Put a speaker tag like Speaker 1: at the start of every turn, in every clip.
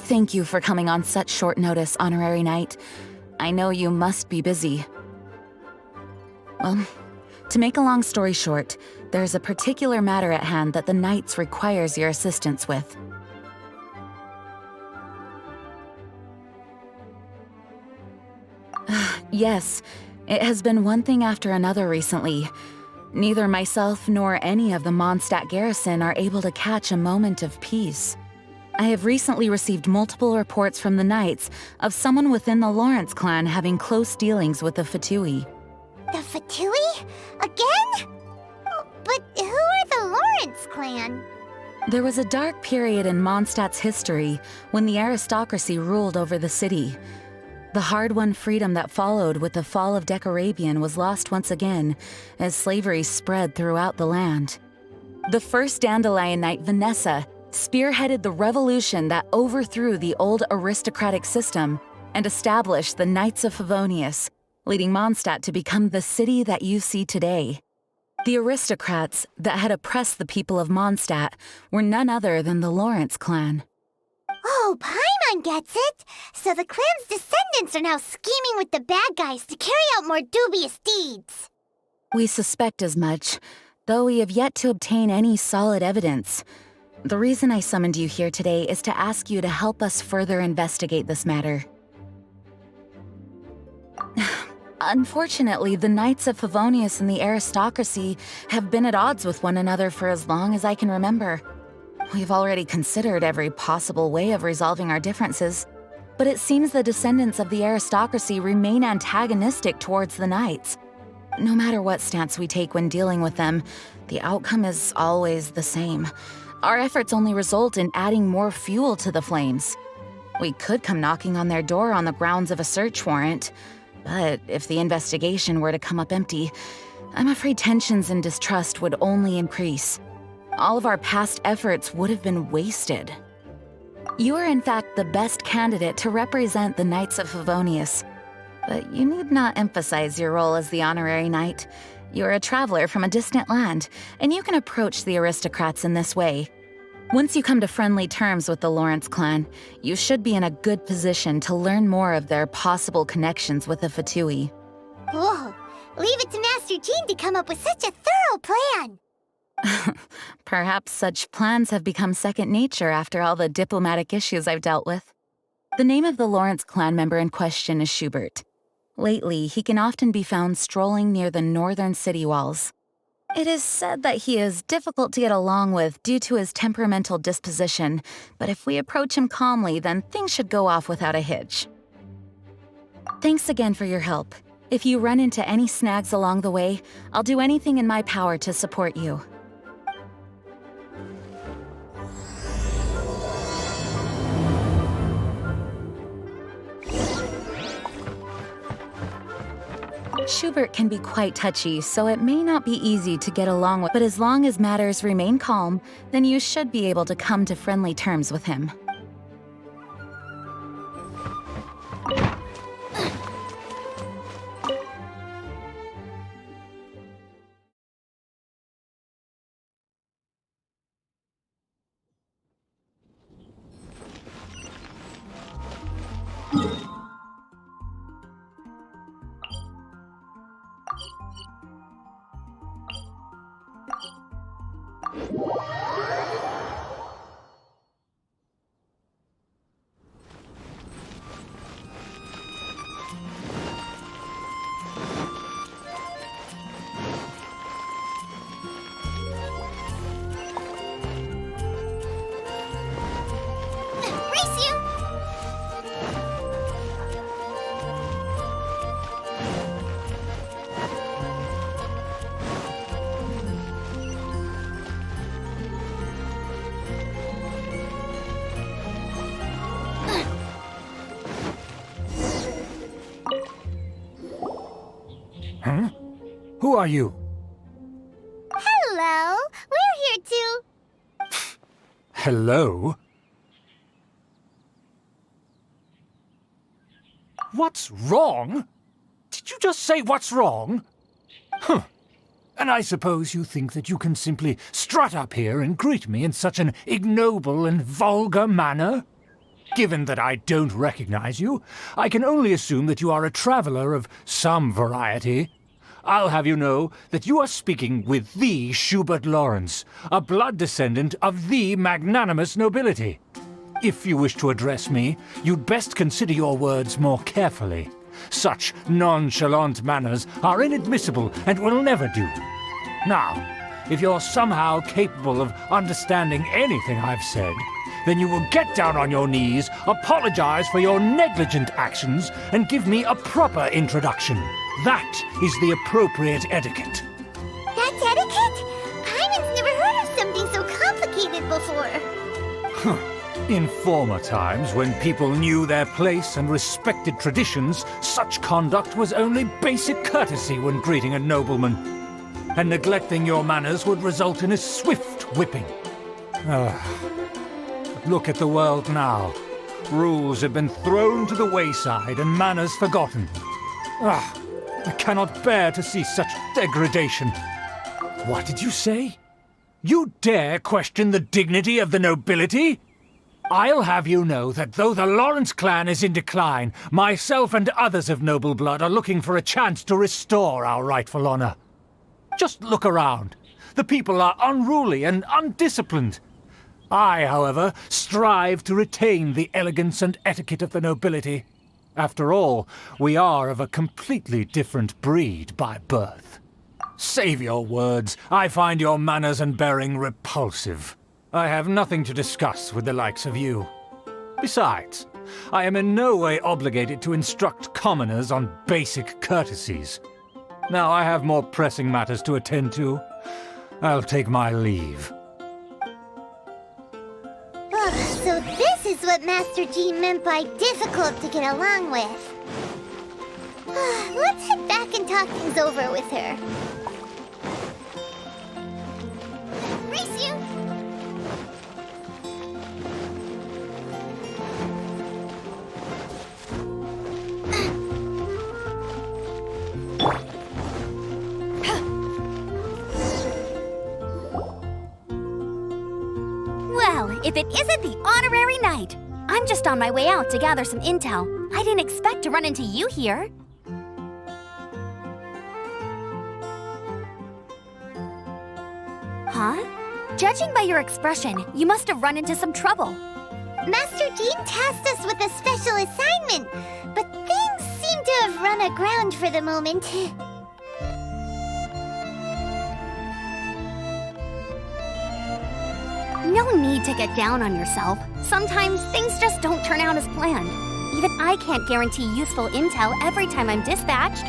Speaker 1: Thank you for coming on such short notice, Honorary Knight. I know you must be busy. Well, to make a long story short, there's a particular matter at hand that the Knights requires your assistance with. Yes, it has been one thing after another recently. Neither myself nor any of the Mondstadt garrison are able to catch a moment of peace. I have recently received multiple reports from the Knights of someone within the Lawrence clan having close dealings with the Fatui.
Speaker 2: The Fatui? Again? Oh, but who are the Lawrence clan?
Speaker 1: There was a dark period in Mondstadt's history when the aristocracy ruled over the city. The hard-won freedom that followed with the fall of Decorabian was lost once again as slavery spread throughout the land. The first Dandelion Knight, Vanessa, spearheaded the revolution that overthrew the old aristocratic system and established the Knights of Favonius, leading Mondstadt to become the city that you see today. The aristocrats that had oppressed the people of Mondstadt were none other than the Lawrence clan.
Speaker 2: Oh, Paimon gets it! So the clan's descendants are now scheming with the bad guys to carry out more dubious deeds.
Speaker 1: We suspect as much, though we have yet to obtain any solid evidence. The reason I summoned you here today is to ask you to help us further investigate this matter. Unfortunately, the Knights of Favonius and the aristocracy have been at odds with one another for as long as I can remember. We've already considered every possible way of resolving our differences, but it seems the descendants of the aristocracy remain antagonistic towards the Knights. No matter what stance we take when dealing with them, the outcome is always the same. Our efforts only result in adding more fuel to the flames. We could come knocking on their door on the grounds of a search warrant, but if the investigation were to come up empty, I'm afraid tensions and distrust would only increase. All of our past efforts would have been wasted. You are in fact the best candidate to represent the Knights of Favonius, but you need not emphasize your role as the Honorary Knight. You're a traveler from a distant land, and you can approach the aristocrats in this way. Once you come to friendly terms with the Lawrence clan, you should be in a good position to learn more of their possible connections with the Fatui.
Speaker 2: Whoa, leave it to Master Jean to come up with such a thorough plan!
Speaker 1: Perhaps such plans have become second nature after all the diplomatic issues I've dealt with. The name of the Lawrence clan member in question is Schubert. Lately, he can often be found strolling near the northern city walls. It is said that he is difficult to get along with due to his temperamental disposition, but if we approach him calmly, then things should go off without a hitch. Thanks again for your help. If you run into any snags along the way, I'll do anything in my power to support you. Schubert can be quite touchy, so it may not be easy to get along with, but as long as matters remain calm, then you should be able to come to friendly terms with him.
Speaker 3: Huh? Who are you?
Speaker 2: Hello, we're here to...
Speaker 3: Hello? What's wrong? Did you just say what's wrong? Huh. And I suppose you think that you can simply strut up here and greet me in such an ignoble and vulgar manner? Given that I don't recognize you, I can only assume that you are a traveler of some variety. I'll have you know that you are speaking with the Schubert Lawrence, a blood descendant of the magnanimous nobility. If you wish to address me, you'd best consider your words more carefully. Such nonchalant manners are inadmissible and will never do. Now, if you're somehow capable of understanding anything I've said, then you will get down on your knees, apologize for your negligent actions, and give me a proper introduction. That is the appropriate etiquette.
Speaker 2: That's etiquette? Paimon's never heard of something so complicated before.
Speaker 3: In former times, when people knew their place and respected traditions, such conduct was only basic courtesy when greeting a nobleman. And neglecting your manners would result in a swift whipping. Look at the world now. Rules have been thrown to the wayside and manners forgotten. I cannot bear to see such degradation. What did you say? You dare question the dignity of the nobility? I'll have you know that though the Lawrence clan is in decline, myself and others of noble blood are looking for a chance to restore our rightful honor. Just look around. The people are unruly and undisciplined. I, however, strive to retain the elegance and etiquette of the nobility. After all, we are of a completely different breed by birth. Save your words. I find your manners and bearing repulsive. I have nothing to discuss with the likes of you. Besides, I am in no way obligated to instruct commoners on basic courtesies. Now I have more pressing matters to attend to. I'll take my leave.
Speaker 2: So this is what Master Jean meant by difficult to get along with. Let's head back and talk things over with her. Race you!
Speaker 4: Well, if it isn't the honorary knight! I'm just on my way out to gather some intel. I didn't expect to run into you here. Huh? Judging by your expression, you must have run into some trouble.
Speaker 2: Master Jean tasked us with a special assignment, but things seem to have run aground for the moment.
Speaker 4: No need to get down on yourself. Sometimes things just don't turn out as planned. Even I can't guarantee useful intel every time I'm dispatched.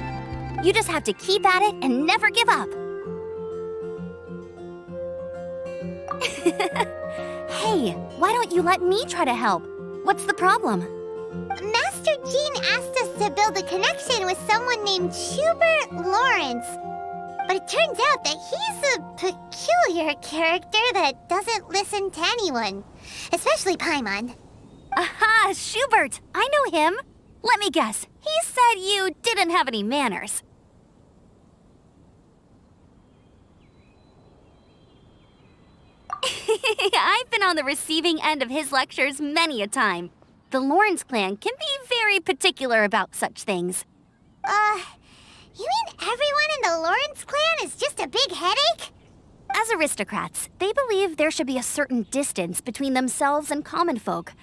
Speaker 4: You just have to keep at it and never give up. Hey, why don't you let me try to help? What's the problem?
Speaker 2: Master Jean asked us to build a connection with someone named Schubert Lawrence. But it turns out that he's a peculiar character that doesn't listen to anyone, especially Paimon.
Speaker 4: Aha, Schubert! I know him. Let me guess, he said you didn't have any manners. I've been on the receiving end of his lectures many a time. The Lawrence clan can be very particular about such things.
Speaker 2: You mean everyone in the Lawrence clan is just a big headache?
Speaker 4: As aristocrats, they believe there should be a certain distance between themselves and common folk.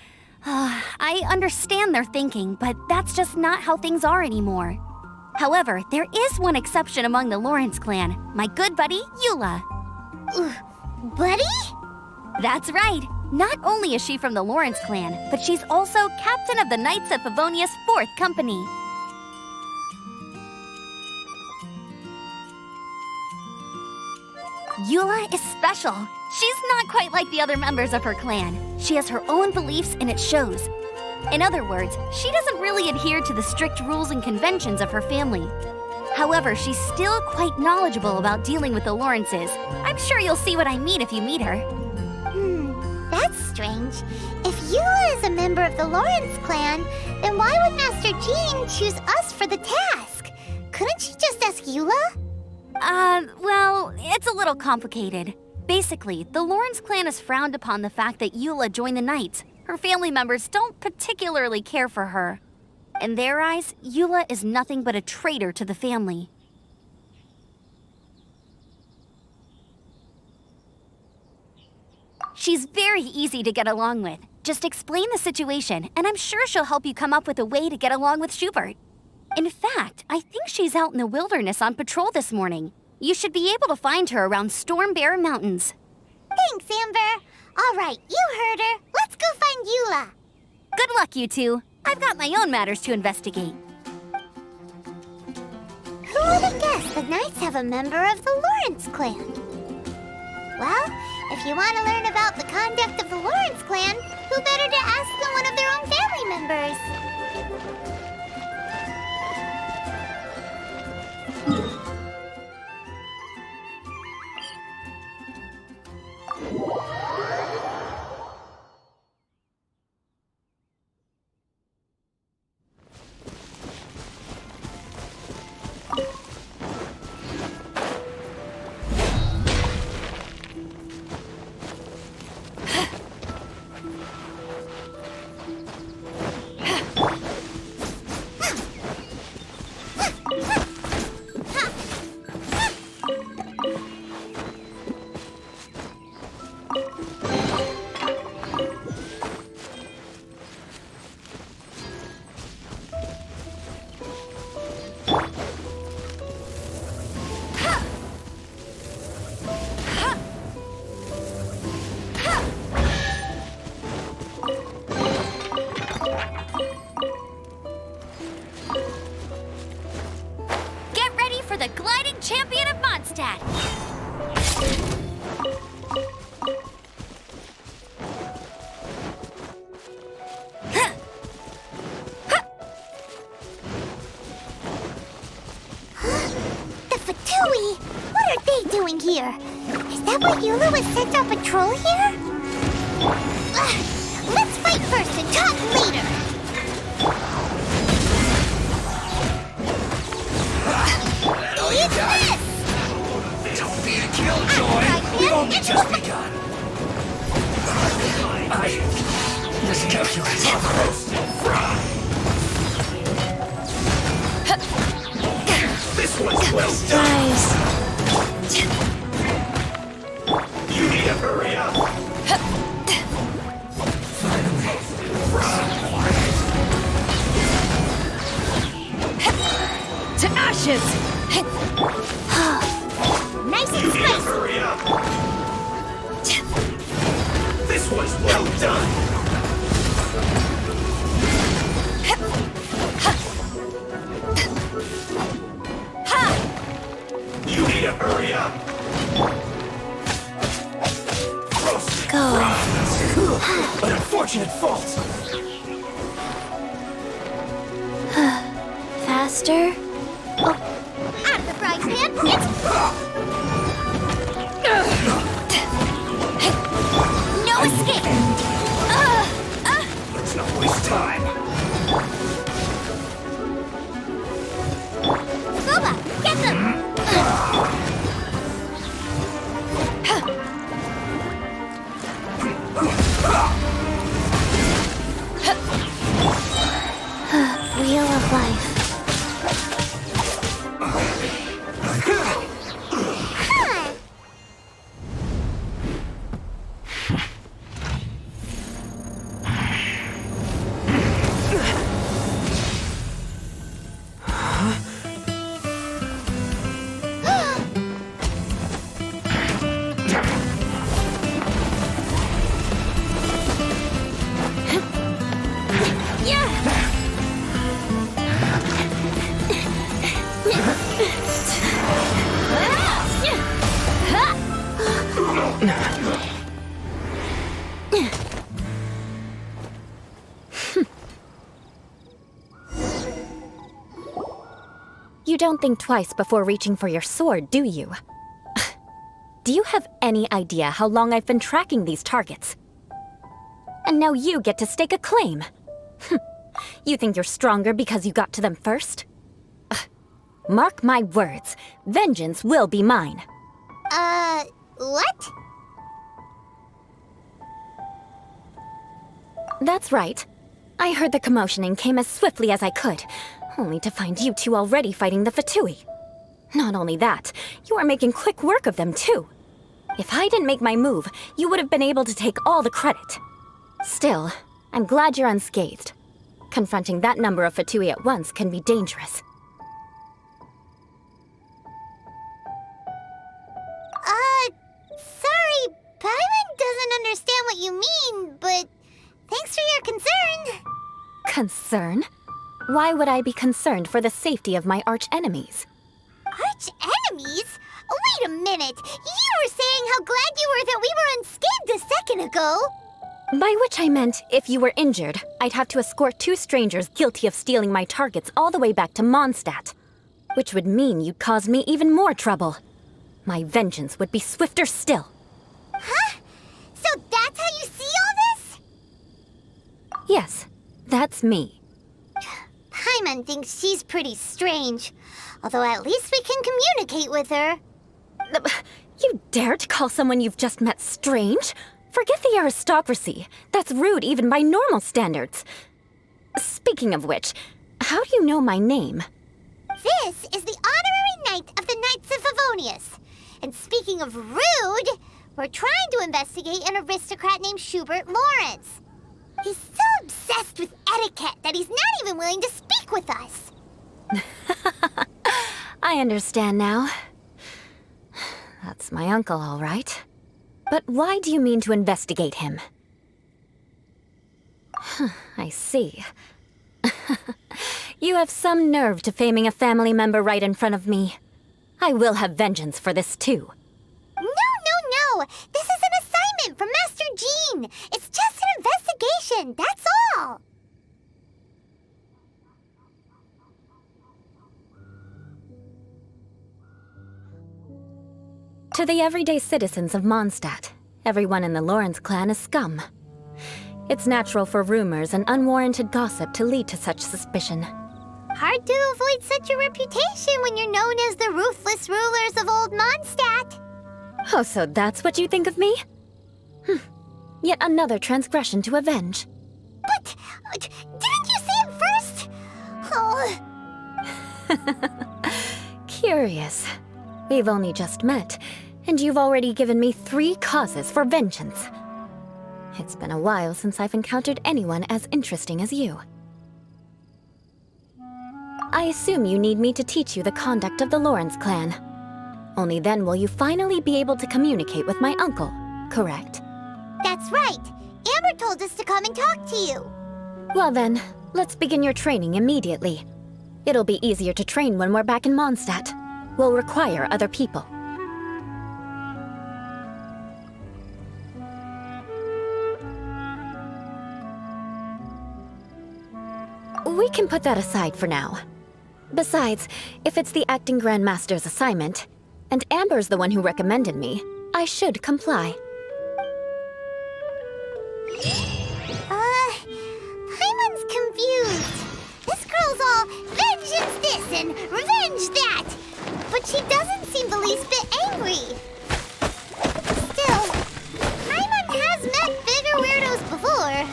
Speaker 4: I understand their thinking, but that's just not how things are anymore. However, there is one exception among the Lawrence clan, my good buddy, Eula.
Speaker 2: Buddy?
Speaker 4: That's right. Not only is she from the Lawrence clan, but she's also captain of the Knights of Favonia's 4th Company. Eula is special. She's not quite like the other members of her clan. She has her own beliefs and it shows. In other words, she doesn't really adhere to the strict rules and conventions of her family. However, she's still quite knowledgeable about dealing with the Lawrences. I'm sure you'll see what I mean if you meet her.
Speaker 2: That's strange. If Eula is a member of the Lawrence clan, then why would Master Jean choose us for the task? Couldn't she just ask Eula?
Speaker 4: Well, it's a little complicated. Basically, the Lawrence clan has frowned upon the fact that Eula joined the Knights. Her family members don't particularly care for her. In their eyes, Eula is nothing but a traitor to the family. She's very easy to get along with. Just explain the situation, and I'm sure she'll help you come up with a way to get along with Schubert. In fact, I think she's out in the wilderness on patrol this morning. You should be able to find her around Storm Bear Mountains.
Speaker 2: Thanks, Amber. All right, you heard her. Let's go find Eula.
Speaker 4: Good luck, you two. I've got my own matters to investigate.
Speaker 2: Who would have guessed the Knights have a member of the Lawrence clan? Well, if you want to learn about the conduct of the Lawrence clan, who better to ask than one of their own family members?
Speaker 4: The gliding champion of Mondstadt!
Speaker 2: The Fatui! What are they doing here? Is that why Eula was sent on patrol here? Let's fight first and talk later! Eat this!
Speaker 5: Don't be a killjoy! We've only just begun. This calculates Aphros. This one's well done. You need to hurry up.
Speaker 1: To ashes!
Speaker 2: Nice and
Speaker 5: You need to
Speaker 2: spicy!
Speaker 5: hurry up. This one's well done. You need to hurry up.
Speaker 2: Go.
Speaker 5: An unfortunate fault.
Speaker 2: Faster? Oh. Out of the frying pan, it's...
Speaker 4: No escape!
Speaker 5: Let's not waste time.
Speaker 2: Boba, get them! Wheel of life.
Speaker 6: You don't think twice before reaching for your sword, do you? Do you have any idea how long I've been tracking these targets? And now you get to stake a claim. You think you're stronger because you got to them first? Mark my words, vengeance will be mine.
Speaker 2: What?
Speaker 6: That's right. I heard the commotion and came as swiftly as I could, only to find you two already fighting the Fatui. Not only that, you are making quick work of them too. If I didn't make my move, you would have been able to take all the credit. Still, I'm glad you're unscathed. Confronting that number of Fatui at once can be dangerous.
Speaker 2: Sorry, Paimon doesn't understand what you mean, but thanks for your concern.
Speaker 6: Concern? Why would I be concerned for the safety of my arch-enemies?
Speaker 2: Arch-enemies? Wait a minute! You were saying how glad you were that we were unscathed a second ago!
Speaker 6: By which I meant, if you were injured, I'd have to escort 2 strangers guilty of stealing my targets all the way back to Mondstadt. Which would mean you'd cause me even more trouble. My vengeance would be swifter still.
Speaker 2: Huh? So that's how you see all this?
Speaker 6: Yes, that's me.
Speaker 2: Paimon thinks she's pretty strange. Although at least we can communicate with her.
Speaker 6: You dare to call someone you've just met strange? Forget the aristocracy. That's rude even by normal standards. Speaking of which, how do you know my name?
Speaker 2: This is the honorary knight of the Knights of Favonius. And speaking of rude, we're trying to investigate an aristocrat named Schubert Lawrence. He's so obsessed with etiquette that he's not even willing to speak with us.
Speaker 6: I understand now. That's my uncle, all right. But why do you mean to investigate him? I see. You have some nerve to faming a family member right in front of me. I will have vengeance for this too.
Speaker 2: No! This is an assignment from Master Jean! It's just an investigation, that's all!
Speaker 6: To the everyday citizens of Mondstadt, everyone in the Lawrence clan is scum. It's natural for rumors and unwarranted gossip to lead to such suspicion.
Speaker 2: Hard to avoid such a reputation when you're known as the ruthless rulers of Old Mondstadt.
Speaker 6: Oh, so that's what you think of me? Yet another transgression to avenge.
Speaker 2: But didn't you see it first? Oh.
Speaker 6: Curious. We've only just met, and you've already given me 3 causes for vengeance. It's been a while since I've encountered anyone as interesting as you. I assume you need me to teach you the conduct of the Lawrence clan. Only then will you finally be able to communicate with my uncle, correct?
Speaker 2: That's right. Amber told us to come and talk to you.
Speaker 6: Well then, let's begin your training immediately. It'll be easier to train when we're back in Mondstadt. We'll require other people. We can put that aside for now. Besides, if it's the acting Grandmaster's assignment, and Amber's the one who recommended me, I should comply.
Speaker 2: Paimon's confused. This girl's all vengeance this and revenge that. But she doesn't seem the least bit angry. Still, Paimon has met bigger weirdos before.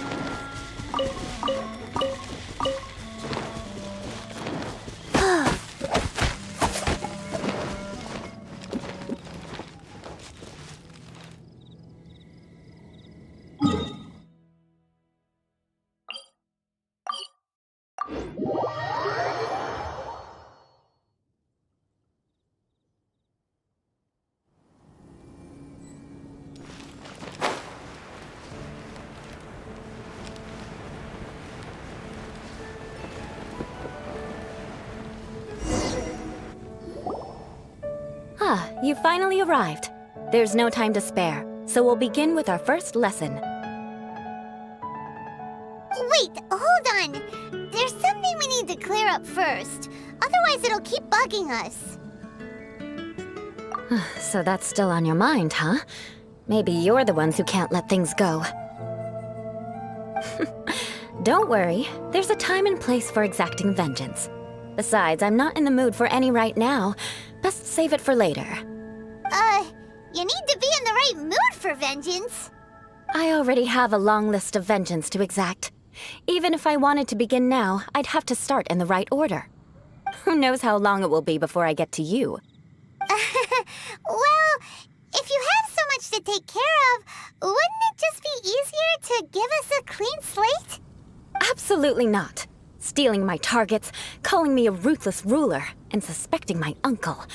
Speaker 6: You finally arrived. There's no time to spare, so we'll begin with our first lesson.
Speaker 2: Wait, hold on. There's something we need to clear up first. Otherwise, it'll keep bugging us.
Speaker 6: So that's still on your mind, huh? Maybe you're the ones who can't let things go. Don't worry, there's a time and place for exacting vengeance. Besides, I'm not in the mood for any right now. Best save it for later.
Speaker 2: You need to be in the right mood for vengeance.
Speaker 6: I already have a long list of vengeance to exact. Even if I wanted to begin now, I'd have to start in the right order. Who knows how long it will be before I get to you?
Speaker 2: Well, if you have so much to take care of, wouldn't it just be easier to give us a clean slate?
Speaker 6: Absolutely not. Stealing my targets, calling me a ruthless ruler, and suspecting my uncle.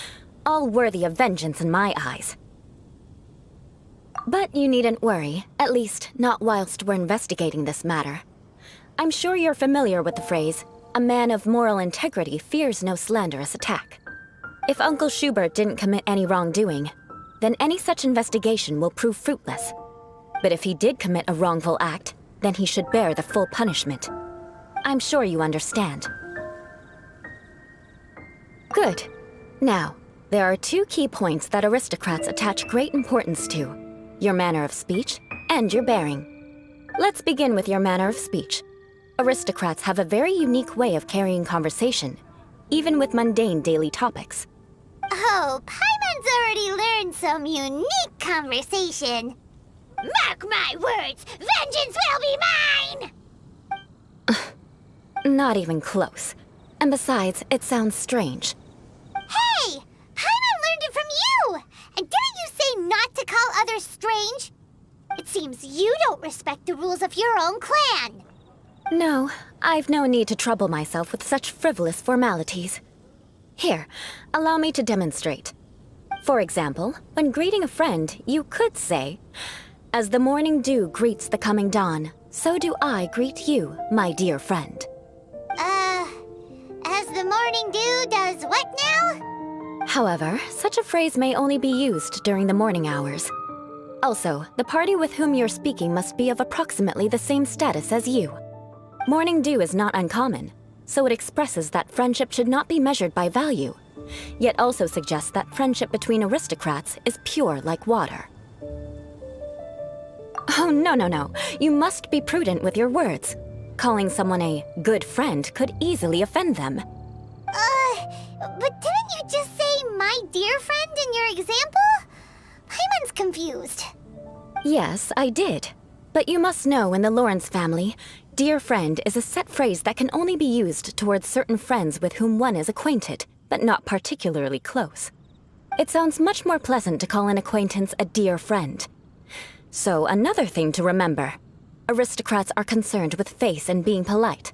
Speaker 6: All worthy of vengeance in my eyes. But you needn't worry, at least not whilst we're investigating this matter. I'm sure you're familiar with the phrase, a man of moral integrity fears no slanderous attack. If Uncle Schubert didn't commit any wrongdoing, then any such investigation will prove fruitless. But if he did commit a wrongful act, then he should bear the full punishment. I'm sure you understand. Good. Now, there are two key points that aristocrats attach great importance to: your manner of speech and your bearing. Let's begin with your manner of speech. Aristocrats have a very unique way of carrying conversation, even with mundane daily topics.
Speaker 2: Oh, Paimon's already learned some unique conversation. Mark my words, vengeance will be mine!
Speaker 6: Not even close. And besides, it sounds strange.
Speaker 2: Hey! Paimon learned it from you! And didn't you say not to call others strange? It seems you don't respect the rules of your own clan.
Speaker 6: No, I've no need to trouble myself with such frivolous formalities. Here, allow me to demonstrate. For example, when greeting a friend, you could say, "As the morning dew greets the coming dawn, so do I greet you, my dear friend."
Speaker 2: As the morning dew does what now?
Speaker 6: However, such a phrase may only be used during the morning hours. Also, the party with whom you're speaking must be of approximately the same status as you. Morning dew is not uncommon, so it expresses that friendship should not be measured by value, yet also suggests that friendship between aristocrats is pure like water. Oh, no. You must be prudent with your words. Calling someone a good friend could easily offend them.
Speaker 2: But didn't you just say my dear friend in your example? Paimon's confused.
Speaker 6: Yes, I did. But you must know in the Lawrence family, dear friend is a set phrase that can only be used towards certain friends with whom one is acquainted, but not particularly close. It sounds much more pleasant to call an acquaintance a dear friend. So another thing to remember. Aristocrats are concerned with face and being polite.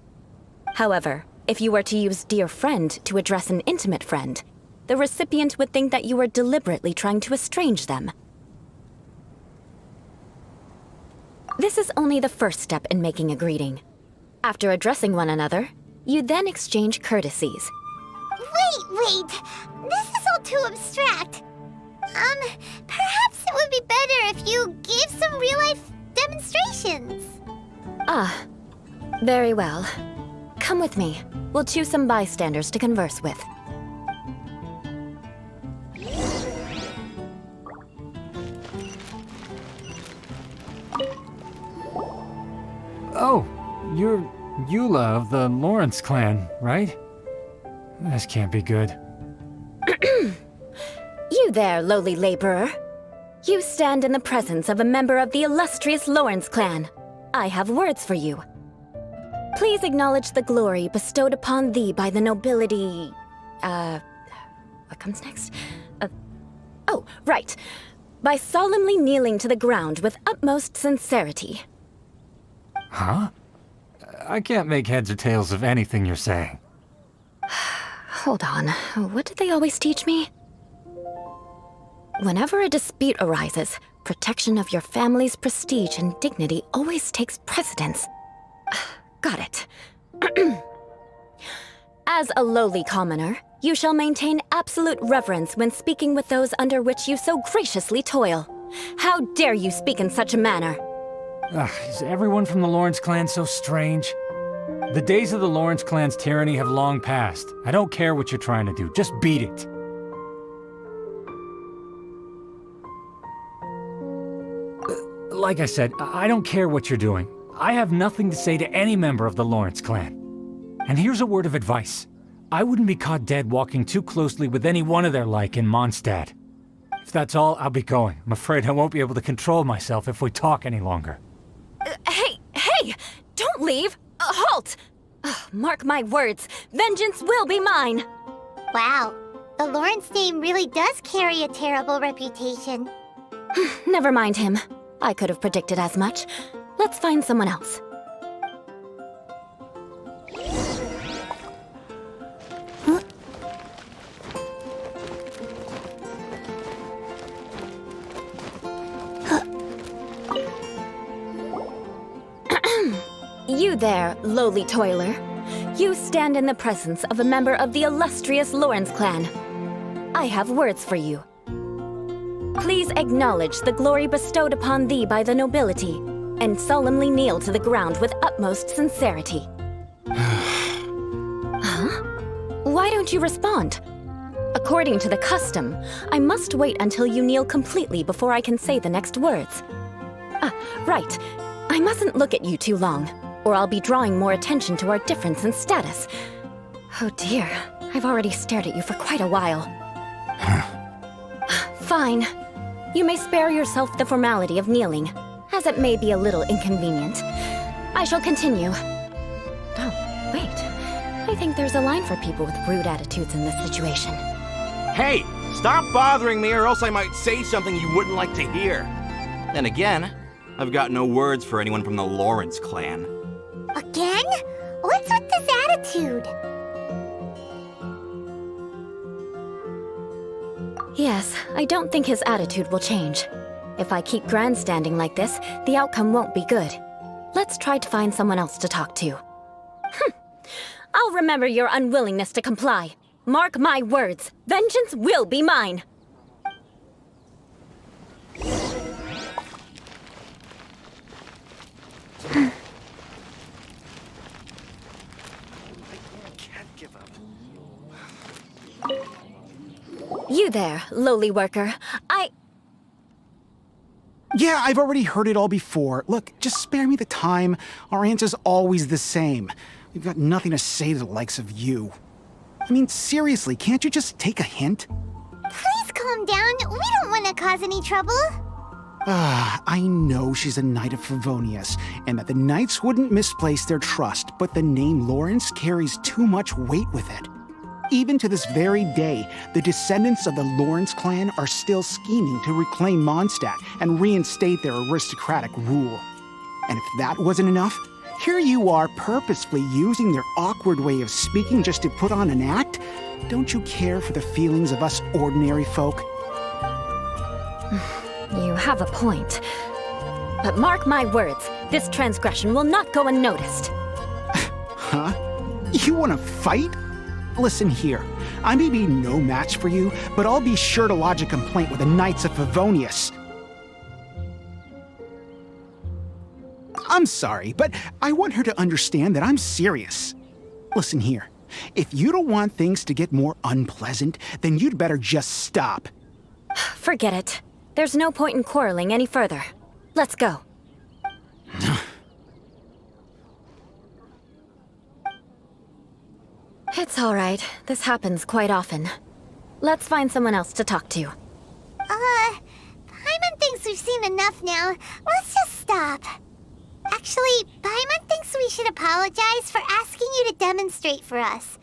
Speaker 6: However, if you were to use dear friend to address an intimate friend, the recipient would think that you were deliberately trying to estrange them. This is only the first step in making a greeting. After addressing one another, you then exchange courtesies.
Speaker 2: Wait! This is all too abstract. Perhaps it would be better if you gave some real-life demonstrations.
Speaker 6: Ah, very well. Come with me. We'll choose some bystanders to converse with.
Speaker 3: Oh, you're Eula of the Lawrence clan, right? This can't be good.
Speaker 6: You there, lowly laborer. You stand in the presence of a member of the illustrious Lawrence clan. I have words for you. Please acknowledge the glory bestowed upon thee by the nobility... what comes next? Oh, right. By solemnly kneeling to the ground with utmost sincerity.
Speaker 3: Huh? I can't make heads or tails of anything you're saying.
Speaker 6: Hold on. What did they always teach me? Whenever a dispute arises, protection of your family's prestige and dignity always takes precedence. Got it. As a lowly commoner, you shall maintain absolute reverence when speaking with those under which you so graciously toil. How dare you speak in such a manner?
Speaker 3: Is everyone from the Lawrence clan so strange? The days of the Lawrence clan's tyranny have long passed. I don't care what you're trying to do, just beat it. Like I said, I don't care what you're doing. I have nothing to say to any member of the Lawrence clan. And here's a word of advice. I wouldn't be caught dead walking too closely with any one of their like in Mondstadt. If that's all, I'll be going. I'm afraid I won't be able to control myself if we talk any longer.
Speaker 6: Hey! Don't leave! Halt! Mark my words, vengeance will be mine!
Speaker 2: Wow, the Lawrence name really does carry a terrible reputation.
Speaker 6: Never mind him. I could have predicted as much. Let's find someone else. You there, lowly toiler. You stand in the presence of a member of the illustrious Lawrence clan. I have words for you. Please acknowledge the glory bestowed upon thee by the nobility, and solemnly kneel to the ground with utmost sincerity. Huh? Why don't you respond? According to the custom, I must wait until you kneel completely before I can say the next words. Right. I mustn't look at you too long, or I'll be drawing more attention to our difference in status. Oh dear, I've already stared at you for quite a while. Fine. You may spare yourself the formality of kneeling, as it may be a little inconvenient. I shall continue. Oh, wait. I think there's a line for people with rude attitudes in this situation.
Speaker 7: Hey, stop bothering me or else I might say something you wouldn't like to hear. Then again, I've got no words for anyone from the Lawrence clan.
Speaker 2: Again? What's with this attitude?
Speaker 6: Yes, I don't think his attitude will change. If I keep grandstanding like this, the outcome won't be good. Let's try to find someone else to talk to. I'll remember your unwillingness to comply. Mark my words, vengeance will be mine. You there, lowly worker.
Speaker 8: Yeah, I've already heard it all before. Look, just spare me the time. Our answer's always the same. We've got nothing to say to the likes of you. I mean, seriously, can't you just take a hint?
Speaker 2: Please calm down. We don't want to cause any trouble.
Speaker 8: I know she's a knight of Favonius, and that the knights wouldn't misplace their trust, but the name Lawrence carries too much weight with it. Even to this very day, the descendants of the Lawrence clan are still scheming to reclaim Mondstadt and reinstate their aristocratic rule. And if that wasn't enough, here you are purposefully using their awkward way of speaking just to put on an act? Don't you care for the feelings of us ordinary folk?
Speaker 6: You have a point. But mark my words, this transgression will not go unnoticed.
Speaker 8: Huh? You want to fight? Listen here, I may be no match for you, but I'll be sure to lodge a complaint with the Knights of Favonius. I'm sorry, but I want her to understand that I'm serious. Listen here, if you don't want things to get more unpleasant, then you'd better just stop.
Speaker 6: Forget it. There's no point in quarreling any further. Let's go. It's all right. This happens quite often. Let's find someone else to talk to.
Speaker 2: Paimon thinks we've seen enough now. Let's just stop. Actually, Paimon thinks we should apologize for asking you to demonstrate for us.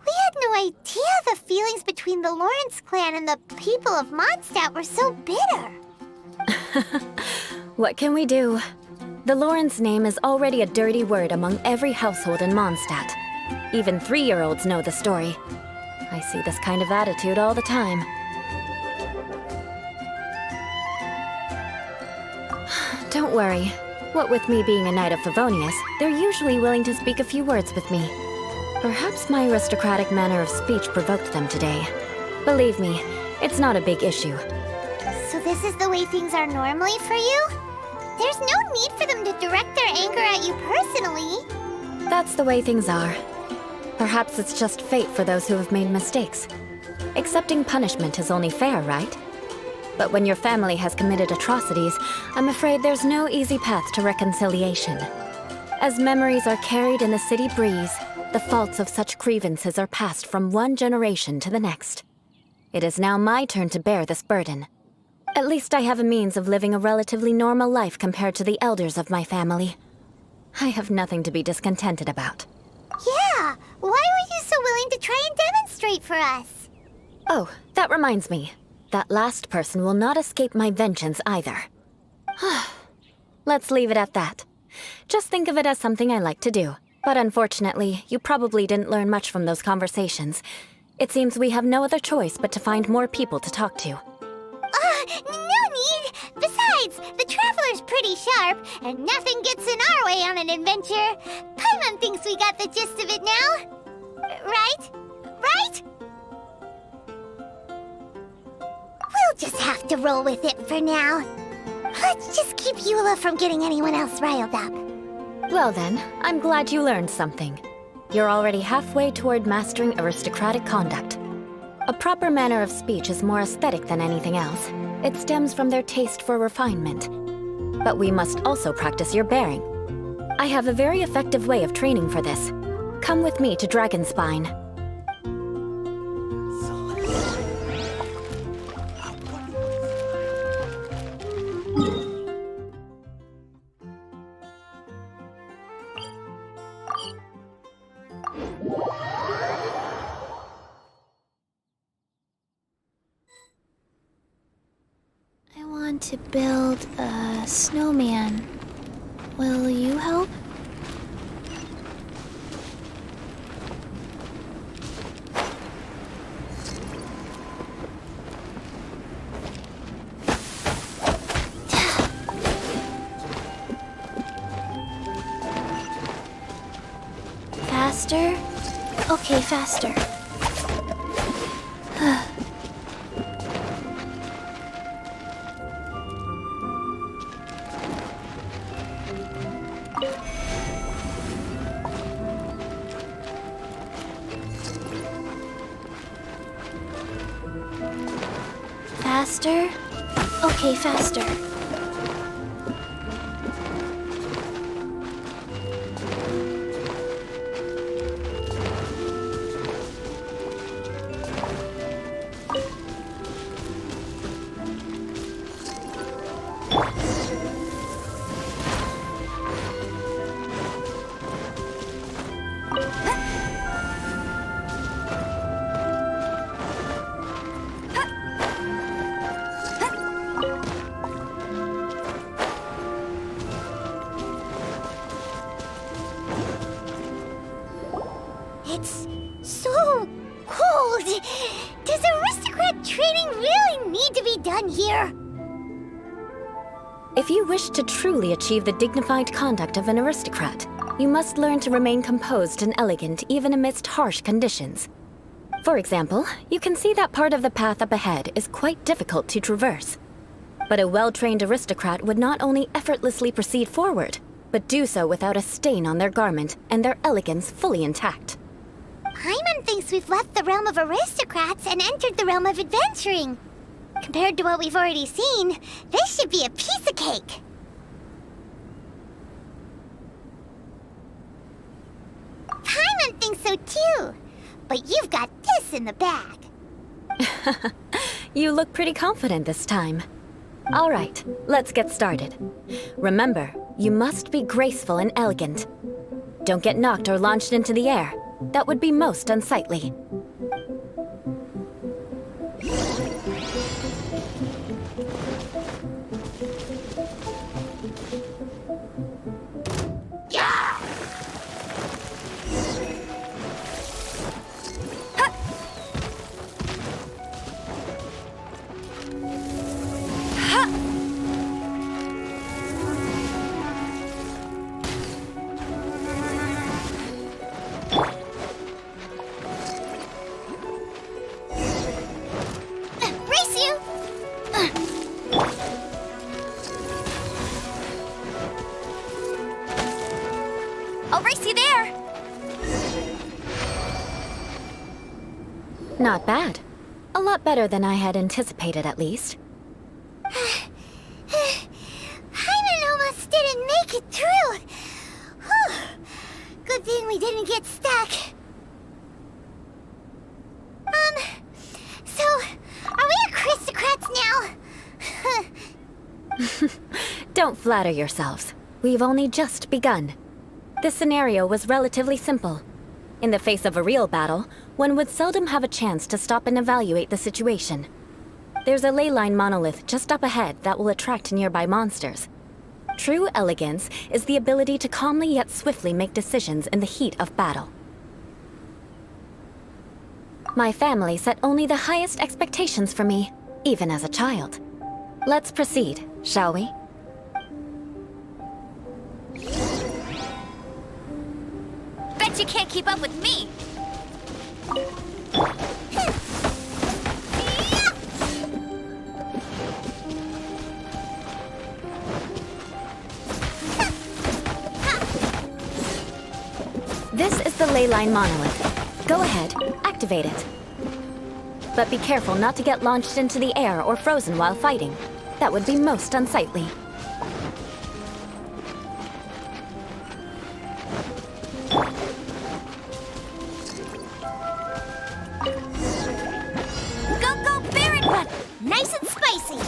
Speaker 2: We had no idea the feelings between the Lawrence clan and the people of Mondstadt were so bitter.
Speaker 6: What can we do? The Lawrence name is already a dirty word among every household in Mondstadt. Even 3-year-olds know the story. I see this kind of attitude all the time. Don't worry. What with me being a knight of Favonius, they're usually willing to speak a few words with me. Perhaps my aristocratic manner of speech provoked them today. Believe me, it's not a big issue.
Speaker 2: So this is the way things are normally for you? There's no need for them to direct their anger at you personally.
Speaker 6: That's the way things are. Perhaps it's just fate for those who have made mistakes. Accepting punishment is only fair, right? But when your family has committed atrocities, I'm afraid there's no easy path to reconciliation. As memories are carried in the city breeze, the faults of such grievances are passed from one generation to the next. It is now my turn to bear this burden. At least I have a means of living a relatively normal life compared to the elders of my family. I have nothing to be discontented about.
Speaker 2: Yeah, why were you so willing to try and demonstrate for us?
Speaker 6: Oh, that reminds me. That last person will not escape my vengeance either. Let's leave it at that. Just think of it as something I like to do. But unfortunately, you probably didn't learn much from those conversations. It seems we have no other choice but to find more people to talk to.
Speaker 2: No need! Besides, the Traveler's pretty sharp, and nothing gets in our way on an adventure. Paimon thinks we got the gist of it now. Right? Right? We'll just have to roll with it for now. Let's just keep Eula from getting anyone else riled up.
Speaker 6: Well then, I'm glad you learned something. You're already halfway toward mastering aristocratic conduct. A proper manner of speech is more aesthetic than anything else. It stems from their taste for refinement. But we must also practice your bearing. I have a very effective way of training for this. Come with me to Dragonspine.
Speaker 9: I want to build a snowman. Will you help? Faster? Okay, faster. Faster? Okay, faster.
Speaker 2: It's so cold. Does aristocrat training really need to be done here?
Speaker 6: If you wish to truly achieve the dignified conduct of an aristocrat, you must learn to remain composed and elegant even amidst harsh conditions. For example, you can see that part of the path up ahead is quite difficult to traverse. But a well-trained aristocrat would not only effortlessly proceed forward, but do so without a stain on their garment and their elegance fully intact.
Speaker 2: Paimon thinks we've left the realm of aristocrats and entered the realm of adventuring. Compared to what we've already seen, this should be a piece of cake. Paimon thinks so too, but you've got this in the bag.
Speaker 6: You look pretty confident this time. All right, let's get started. Remember, you must be graceful and elegant. Don't get knocked or launched into the air. That would be most unsightly.
Speaker 2: Race you!
Speaker 4: I'll race you there!
Speaker 6: Not bad. A lot better than I had anticipated, at least.
Speaker 2: Paimon almost didn't make it through. Whew. Good thing we didn't get stuck. So, are we aristocrats now?
Speaker 6: flatter yourselves. We've only just begun. This scenario was relatively simple. In the face of a real battle, one would seldom have a chance to stop and evaluate the situation. There's a ley line monolith just up ahead that will attract nearby monsters. True elegance is the ability to calmly yet swiftly make decisions in the heat of battle. My family set only the highest expectations for me, even as a child. Let's proceed, shall we?
Speaker 4: Bet you can't keep up with me!
Speaker 6: This is the ley line monolith. Go ahead, activate it. But be careful not to get launched into the air or frozen while fighting. That would be most unsightly.
Speaker 4: Go, Baron Run! Nice and spicy!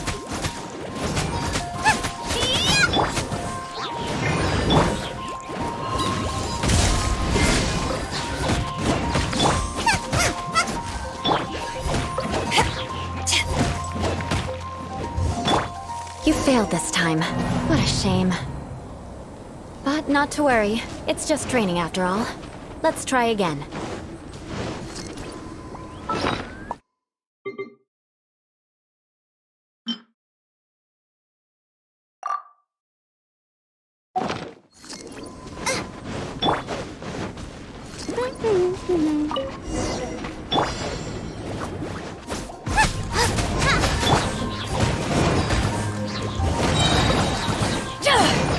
Speaker 6: You failed this time. What a shame. But not to worry. It's just training after all. Let's try again.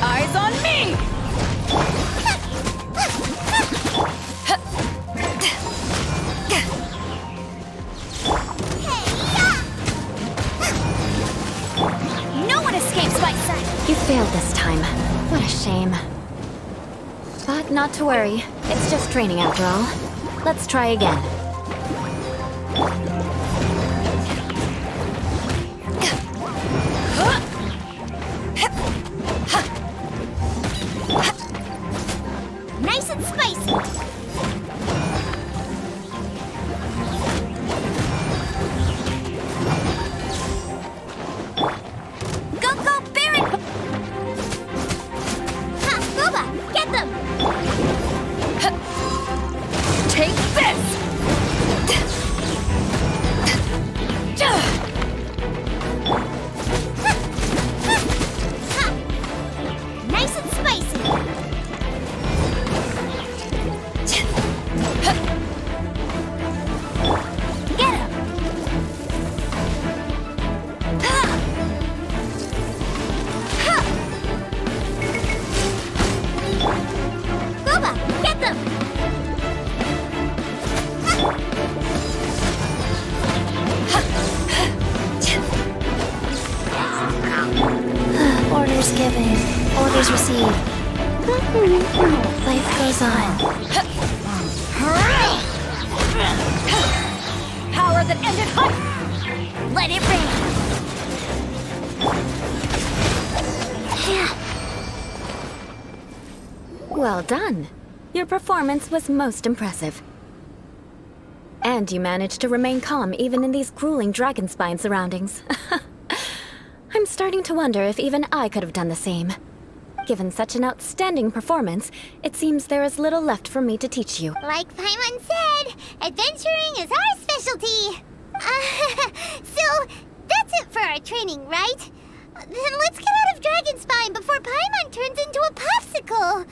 Speaker 1: Eyes on me!
Speaker 4: No one escapes my sight!
Speaker 6: You failed this time. What a shame. But not to worry. It's just training after all. Let's try again.
Speaker 4: Nice and spicy! Go, Baron! Ha! Boba! Get them!
Speaker 1: Take this!
Speaker 4: Nice and spicy! Get him! Boba, get them!
Speaker 9: Orders given. Orders received. Life goes on.
Speaker 4: Power that ended hunt! Let it rain!
Speaker 6: Well done. Your performance was most impressive. And you managed to remain calm even in these grueling dragon spine surroundings. I'm starting to wonder if even I could have done the same. Given such an outstanding performance, it seems there is little left for me to teach you.
Speaker 2: Like Paimon said, adventuring is our specialty. So, that's it for our training, right? Then let's get out of Dragonspine before Paimon turns into a popsicle.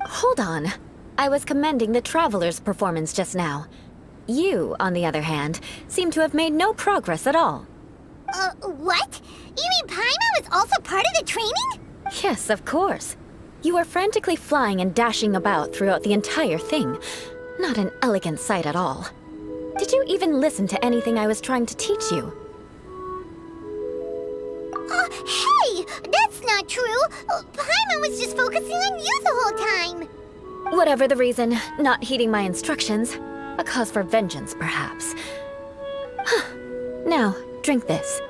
Speaker 6: Hold on. I was commending the Traveler's performance just now. You, on the other hand, seem to have made no progress at all.
Speaker 2: What? You mean Paimon was also part of the training?
Speaker 6: Yes, of course. You were frantically flying and dashing about throughout the entire thing. Not an elegant sight at all. Did you even listen to anything I was trying to teach you?
Speaker 2: Hey! That's not true! Paimon was just focusing on you the whole time!
Speaker 6: Whatever the reason, not heeding my instructions. A cause for vengeance, perhaps. Now, drink this.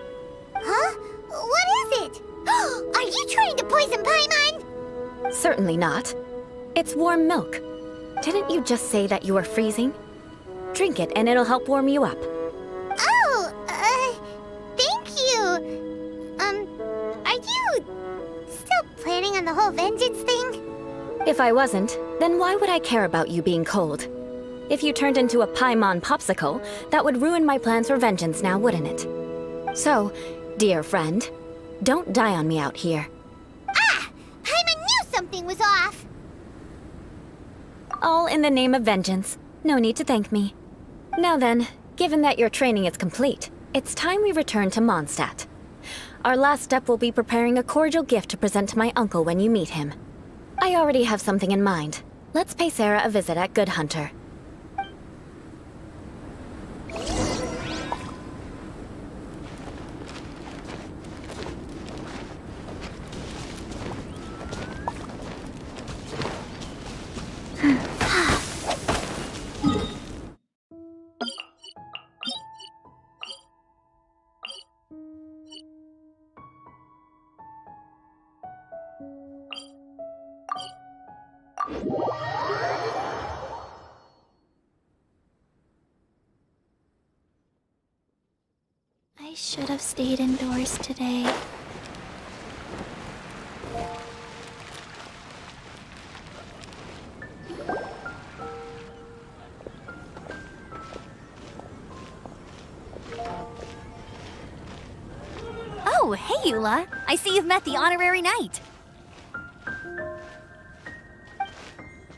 Speaker 2: Huh? What is it? Are poison Paimon?
Speaker 6: Certainly not. It's warm milk. Didn't you just say that you were freezing? Drink it and it'll help warm you up.
Speaker 2: Oh, thank you. Are you still planning on the whole vengeance thing?
Speaker 6: If I wasn't, then why would I care about you being cold? If you turned into a Paimon popsicle, that would ruin my plans for vengeance now, wouldn't it? So, dear friend, don't die on me out here.
Speaker 2: Ah! Paimon knew something was off!
Speaker 6: All in the name of vengeance. No need to thank me. Now then, given that your training is complete, it's time we return to Mondstadt. Our last step will be preparing a cordial gift to present to my uncle when you meet him. I already have something in mind. Let's pay Sarah a visit at Good Hunter.
Speaker 9: I should have stayed indoors today.
Speaker 4: Oh, hey, Eula. I see you've met the honorary knight.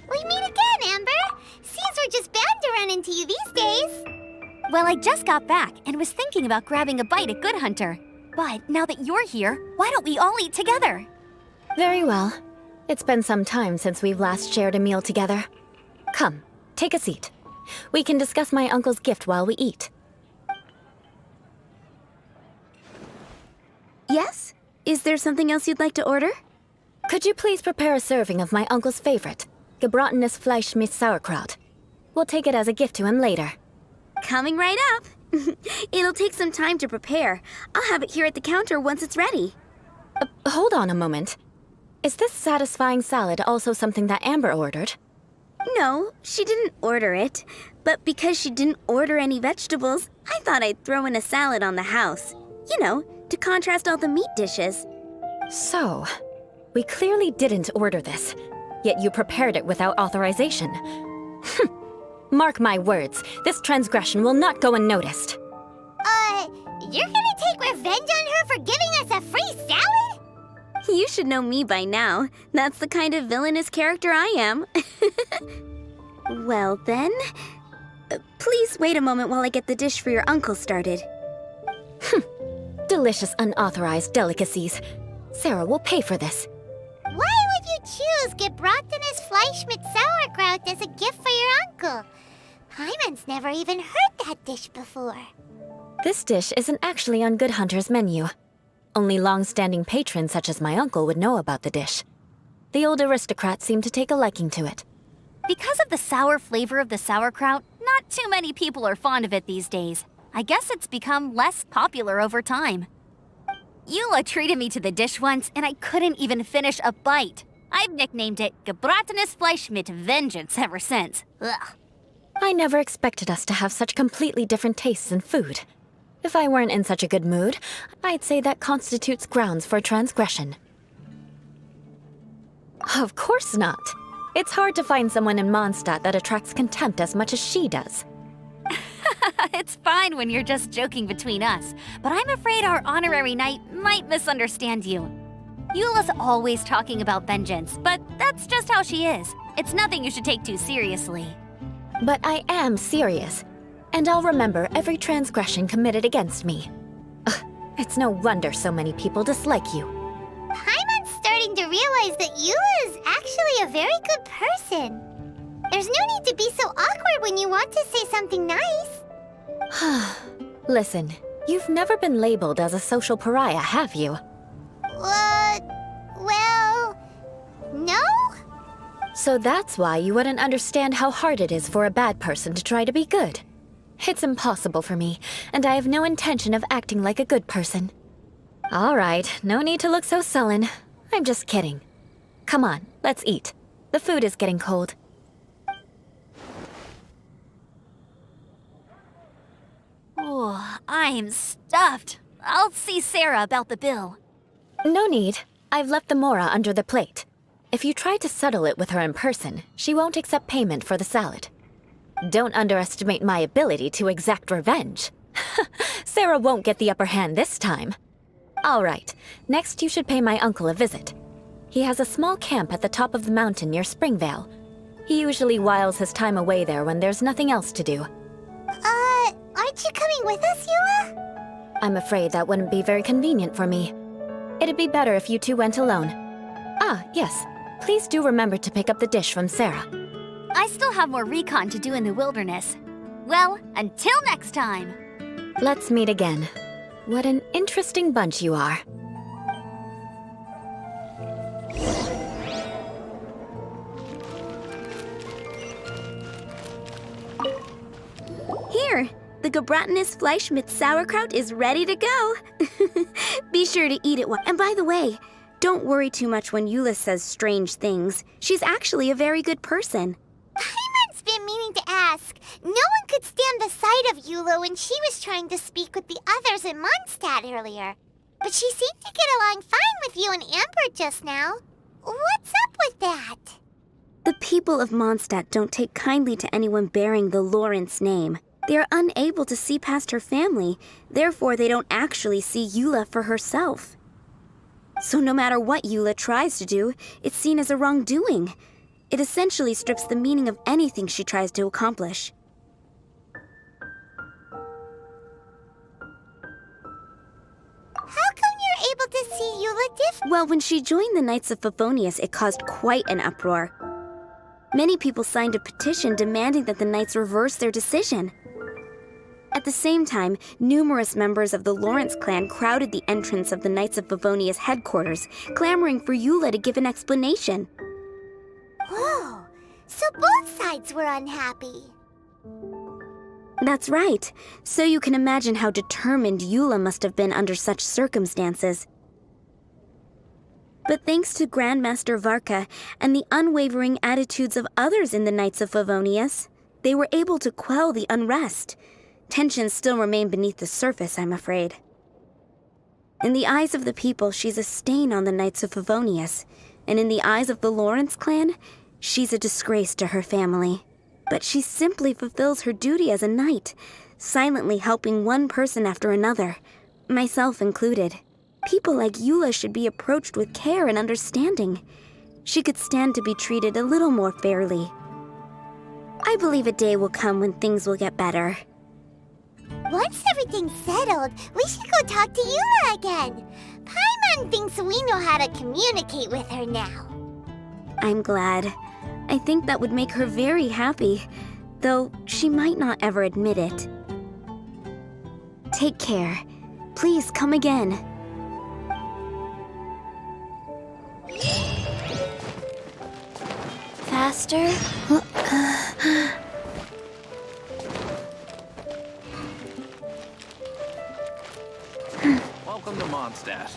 Speaker 2: We meet again, Amber! Seems we're just bound to run into you these days.
Speaker 4: Well, I just got back and was thinking about grabbing a bite at Good Hunter. But now that you're here, why don't we all eat together?
Speaker 6: Very well. It's been some time since we've last shared a meal together. Come, take a seat. We can discuss my uncle's gift while we eat.
Speaker 10: Yes? Is there something else you'd like to order?
Speaker 6: Could you please prepare a serving of my uncle's favorite, gebratenes Fleisch mit Sauerkraut? We'll take it as a gift to him later.
Speaker 10: Coming right up. It'll take some time to prepare. I'll have it here at the counter once it's ready.
Speaker 6: Hold on a moment. Is this satisfying salad also something that Amber ordered?
Speaker 10: No, she didn't order it. But because she didn't order any vegetables, I thought I'd throw in a salad on the house. You know, to contrast all the meat dishes.
Speaker 6: So, we clearly didn't order this, yet you prepared it without authorization. Mark my words, this transgression will not go unnoticed.
Speaker 2: You're gonna take revenge on her for giving us a free salad?
Speaker 10: You should know me by now. That's the kind of villainous character I am. Well then, please wait a moment while I get the dish for your uncle started.
Speaker 6: Delicious unauthorized delicacies. Sarah will pay for this.
Speaker 2: Why would you choose gebratenes Fleisch mit Sauerkraut as a gift for your uncle? Paimon's never even heard that dish before.
Speaker 6: This dish isn't actually on Good Hunter's menu. Only long-standing patrons such as my uncle would know about the dish. The old aristocrat seemed to take a liking to it.
Speaker 4: Because of the sour flavor of the sauerkraut, not too many people are fond of it these days. I guess it's become less popular over time. Eula treated me to the dish once, and I couldn't even finish a bite. I've nicknamed it gebratenes Fleisch mit Vengeance ever since. Ugh.
Speaker 6: I never expected us to have such completely different tastes in food. If I weren't in such a good mood, I'd say that constitutes grounds for transgression. Of course not. It's hard to find someone in Mondstadt that attracts contempt as much as she does.
Speaker 4: It's fine when you're just joking between us, but I'm afraid our honorary knight might misunderstand you. Eula's always talking about vengeance, but that's just how she is. It's nothing you should take too seriously.
Speaker 6: But I am serious, and I'll remember every transgression committed against me. Ugh, it's no wonder so many people dislike you.
Speaker 2: Paimon's starting to realize that Eula is actually a very good person. There's no need to be so awkward when you want to say something nice.
Speaker 6: Listen, you've never been labeled as a social pariah, have you?
Speaker 2: Well, no?
Speaker 6: So that's why you wouldn't understand how hard it is for a bad person to try to be good. It's impossible for me, and I have no intention of acting like a good person. All right, no need to look so sullen. I'm just kidding. Come on, let's eat. The food is getting cold.
Speaker 4: Oh, I'm stuffed. I'll see Sarah about the bill.
Speaker 6: No need. I've left the mora under the plate. If you try to settle it with her in person, she won't accept payment for the salad. Don't underestimate my ability to exact revenge. Sarah won't get the upper hand this time. All right, next you should pay my uncle a visit. He has a small camp at the top of the mountain near Springvale. He usually whiles his time away there when there's nothing else to do.
Speaker 2: Aren't you coming with us, Eula?
Speaker 6: I'm afraid that wouldn't be very convenient for me. It'd be better if you two went alone. Ah, yes. Please do remember to pick up the dish from Sarah.
Speaker 4: I still have more recon to do in the wilderness. Well, until next time.
Speaker 6: Let's meet again. What an interesting bunch you are.
Speaker 10: Here, the Gebratinous Fleisch mit Sauerkraut is ready to go. Be sure to eat it and by the way, don't worry too much when Eula says strange things. She's actually a very good person.
Speaker 2: Paimon's been meaning to ask. No one could stand the sight of Eula when she was trying to speak with the others in Mondstadt earlier. But she seemed to get along fine with you and Amber just now. What's up with that?
Speaker 10: The people of Mondstadt don't take kindly to anyone bearing the Lawrence name. They are unable to see past her family, therefore they don't actually see Eula for herself. So no matter what Eula tries to do, it's seen as a wrongdoing. It essentially strips the meaning of anything she tries to accomplish.
Speaker 2: How come you're able to see Eula different?
Speaker 10: Well, when she joined the Knights of Favonius, it caused quite an uproar. Many people signed a petition demanding that the Knights reverse their decision. At the same time, numerous members of the Lawrence clan crowded the entrance of the Knights of Favonius headquarters, clamoring for Eula to give an explanation.
Speaker 2: Whoa, so both sides were unhappy.
Speaker 10: That's right. So you can imagine how determined Eula must have been under such circumstances. But thanks to Grandmaster Varka and the unwavering attitudes of others in the Knights of Favonius, they were able to quell the unrest. Tensions still remain beneath the surface, I'm afraid. In the eyes of the people, she's a stain on the Knights of Favonius, and in the eyes of the Lawrence clan, she's a disgrace to her family. But she simply fulfills her duty as a knight, silently helping one person after another, myself included. People like Eula should be approached with care and understanding. She could stand to be treated a little more fairly. I believe a day will come when things will get better.
Speaker 2: Once everything's settled, we should go talk to Eula again. Paimon thinks we know how to communicate with her now.
Speaker 10: I'm glad. I think that would make her very happy, though she might not ever admit it. Take care. Please come again.
Speaker 9: Faster?
Speaker 5: Welcome to Mondstadt.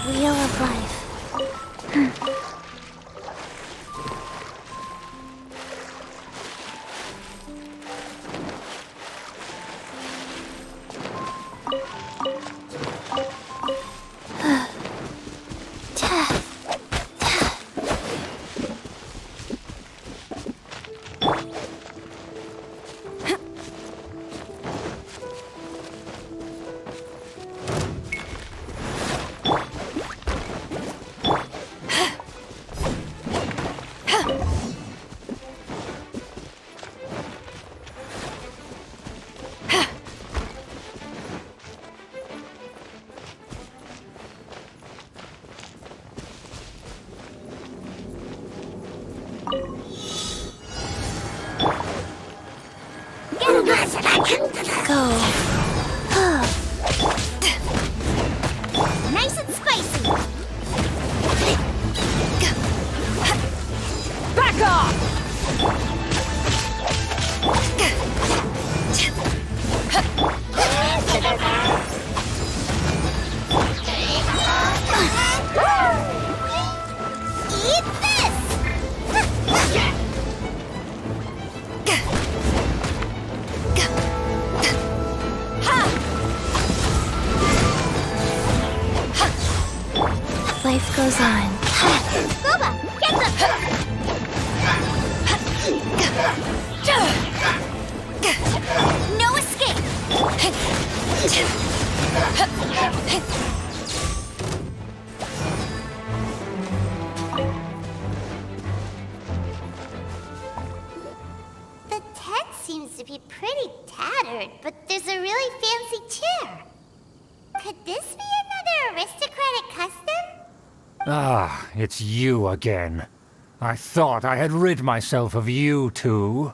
Speaker 9: Wheel of Life. goes on.
Speaker 4: Boba, get them! No escape!
Speaker 2: The tent seems to be pretty tattered, but there's a really fancy chair. Could this be another aristocratic custom?
Speaker 3: Ah, it's you again. I thought I had rid myself of you two.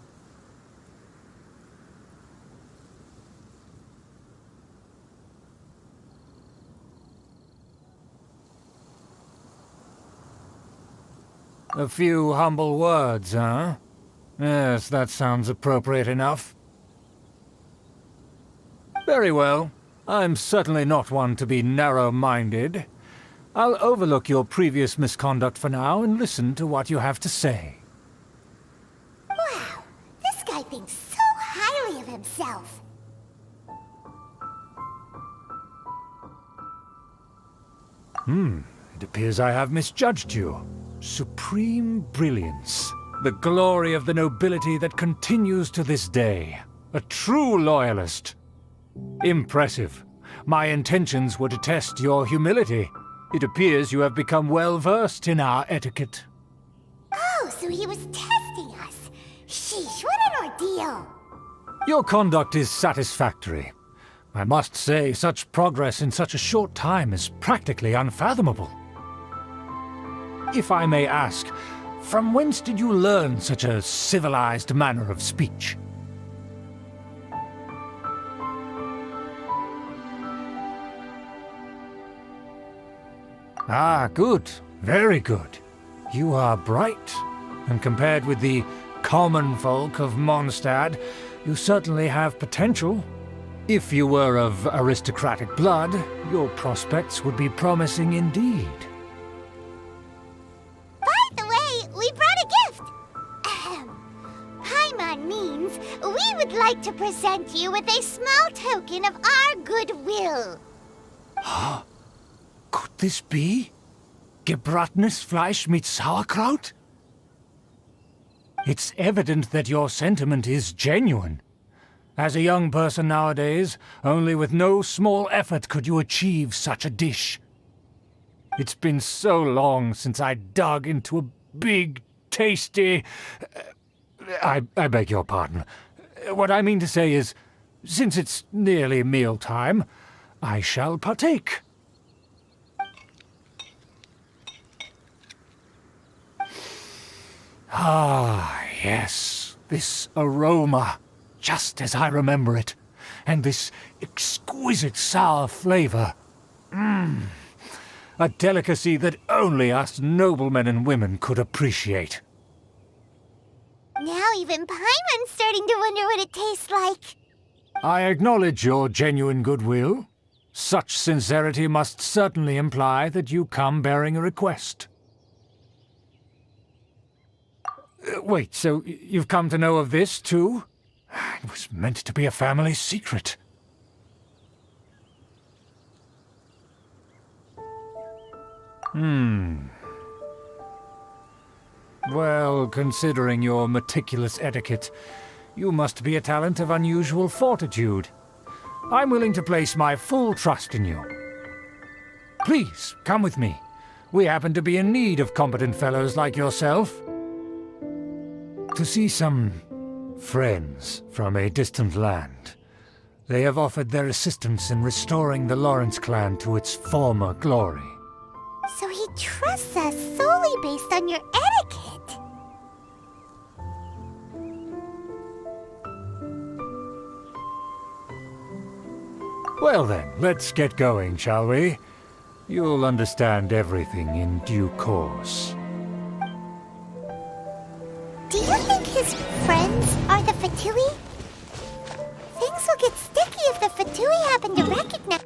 Speaker 3: A few humble words, huh? Yes, that sounds appropriate enough. Very well. I'm certainly not one to be narrow-minded. I'll overlook your previous misconduct for now and listen to what you have to say.
Speaker 2: Wow, this guy thinks so highly of himself.
Speaker 3: It appears I have misjudged you. Supreme brilliance. The glory of the nobility that continues to this day. A true loyalist. Impressive. My intentions were to test your humility. It appears you have become well-versed in our etiquette.
Speaker 2: Oh, so he was testing us. Sheesh, what an ordeal.
Speaker 3: Your conduct is satisfactory. I must say, such progress in such a short time is practically unfathomable. If I may ask, from whence did you learn such a civilized manner of speech? Ah, good. Very good. You are bright, and compared with the common folk of Mondstadt, you certainly have potential. If you were of aristocratic blood, your prospects would be promising indeed.
Speaker 2: By the way, we brought a gift. Paimon means we would like to present you with a small token of our goodwill.
Speaker 3: Could this be? Gebratenes Fleisch mit Sauerkraut? It's evident that your sentiment is genuine. As a young person nowadays, only with no small effort could you achieve such a dish. It's been so long since I dug into a big, tasty... I beg your pardon. What I mean to say is, since it's nearly mealtime, I shall partake. Ah, yes, this aroma, just as I remember it, and this exquisite sour flavor. A delicacy that only us noblemen and women could appreciate.
Speaker 2: Now even Paimon's starting to wonder what it tastes like.
Speaker 3: I acknowledge your genuine goodwill. Such sincerity must certainly imply that you come bearing a request. Wait, so you've come to know of this, too? It was meant to be a family secret. Well, considering your meticulous etiquette, you must be a talent of unusual fortitude. I'm willing to place my full trust in you. Please, come with me. We happen to be in need of competent fellows like yourself. To see some friends from a distant land. They have offered their assistance in restoring the Lawrence clan to its former glory.
Speaker 2: So he trusts us solely based on your etiquette.
Speaker 3: Well then, let's get going, shall we? You'll understand everything in due course.
Speaker 2: Do you think his friends are the Fatui? Things will get sticky if the Fatui happen to recognize...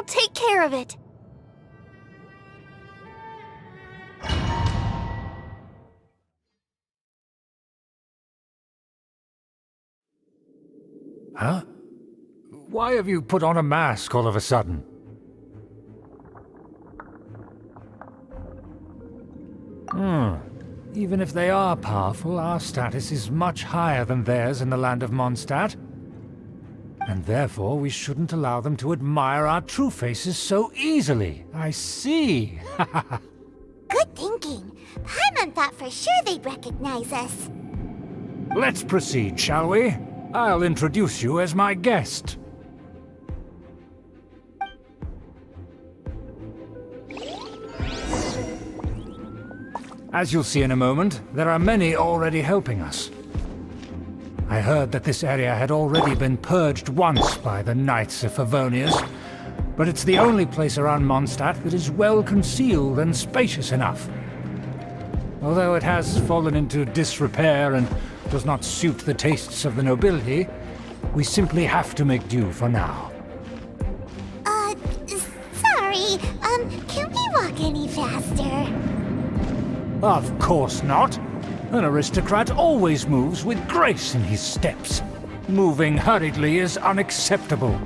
Speaker 4: I'll take care of it.
Speaker 3: Huh? Why have you put on a mask all of a sudden? Even if they are powerful, our status is much higher than theirs in the land of Mondstadt. And therefore we shouldn't allow them to admire our true faces so easily. I see.
Speaker 2: Good thinking. Paimon thought for sure they'd recognize us.
Speaker 3: Let's proceed, shall we? I'll introduce you as my guest. As you'll see in a moment, there are many already helping us. I heard that this area had already been purged once by the Knights of Favonius, but it's the only place around Mondstadt that is well concealed and spacious enough. Although it has fallen into disrepair and does not suit the tastes of the nobility, we simply have to make do for now.
Speaker 2: Sorry, can we walk any faster?
Speaker 3: Of course not. An aristocrat always moves with grace in his steps. Moving hurriedly is unacceptable.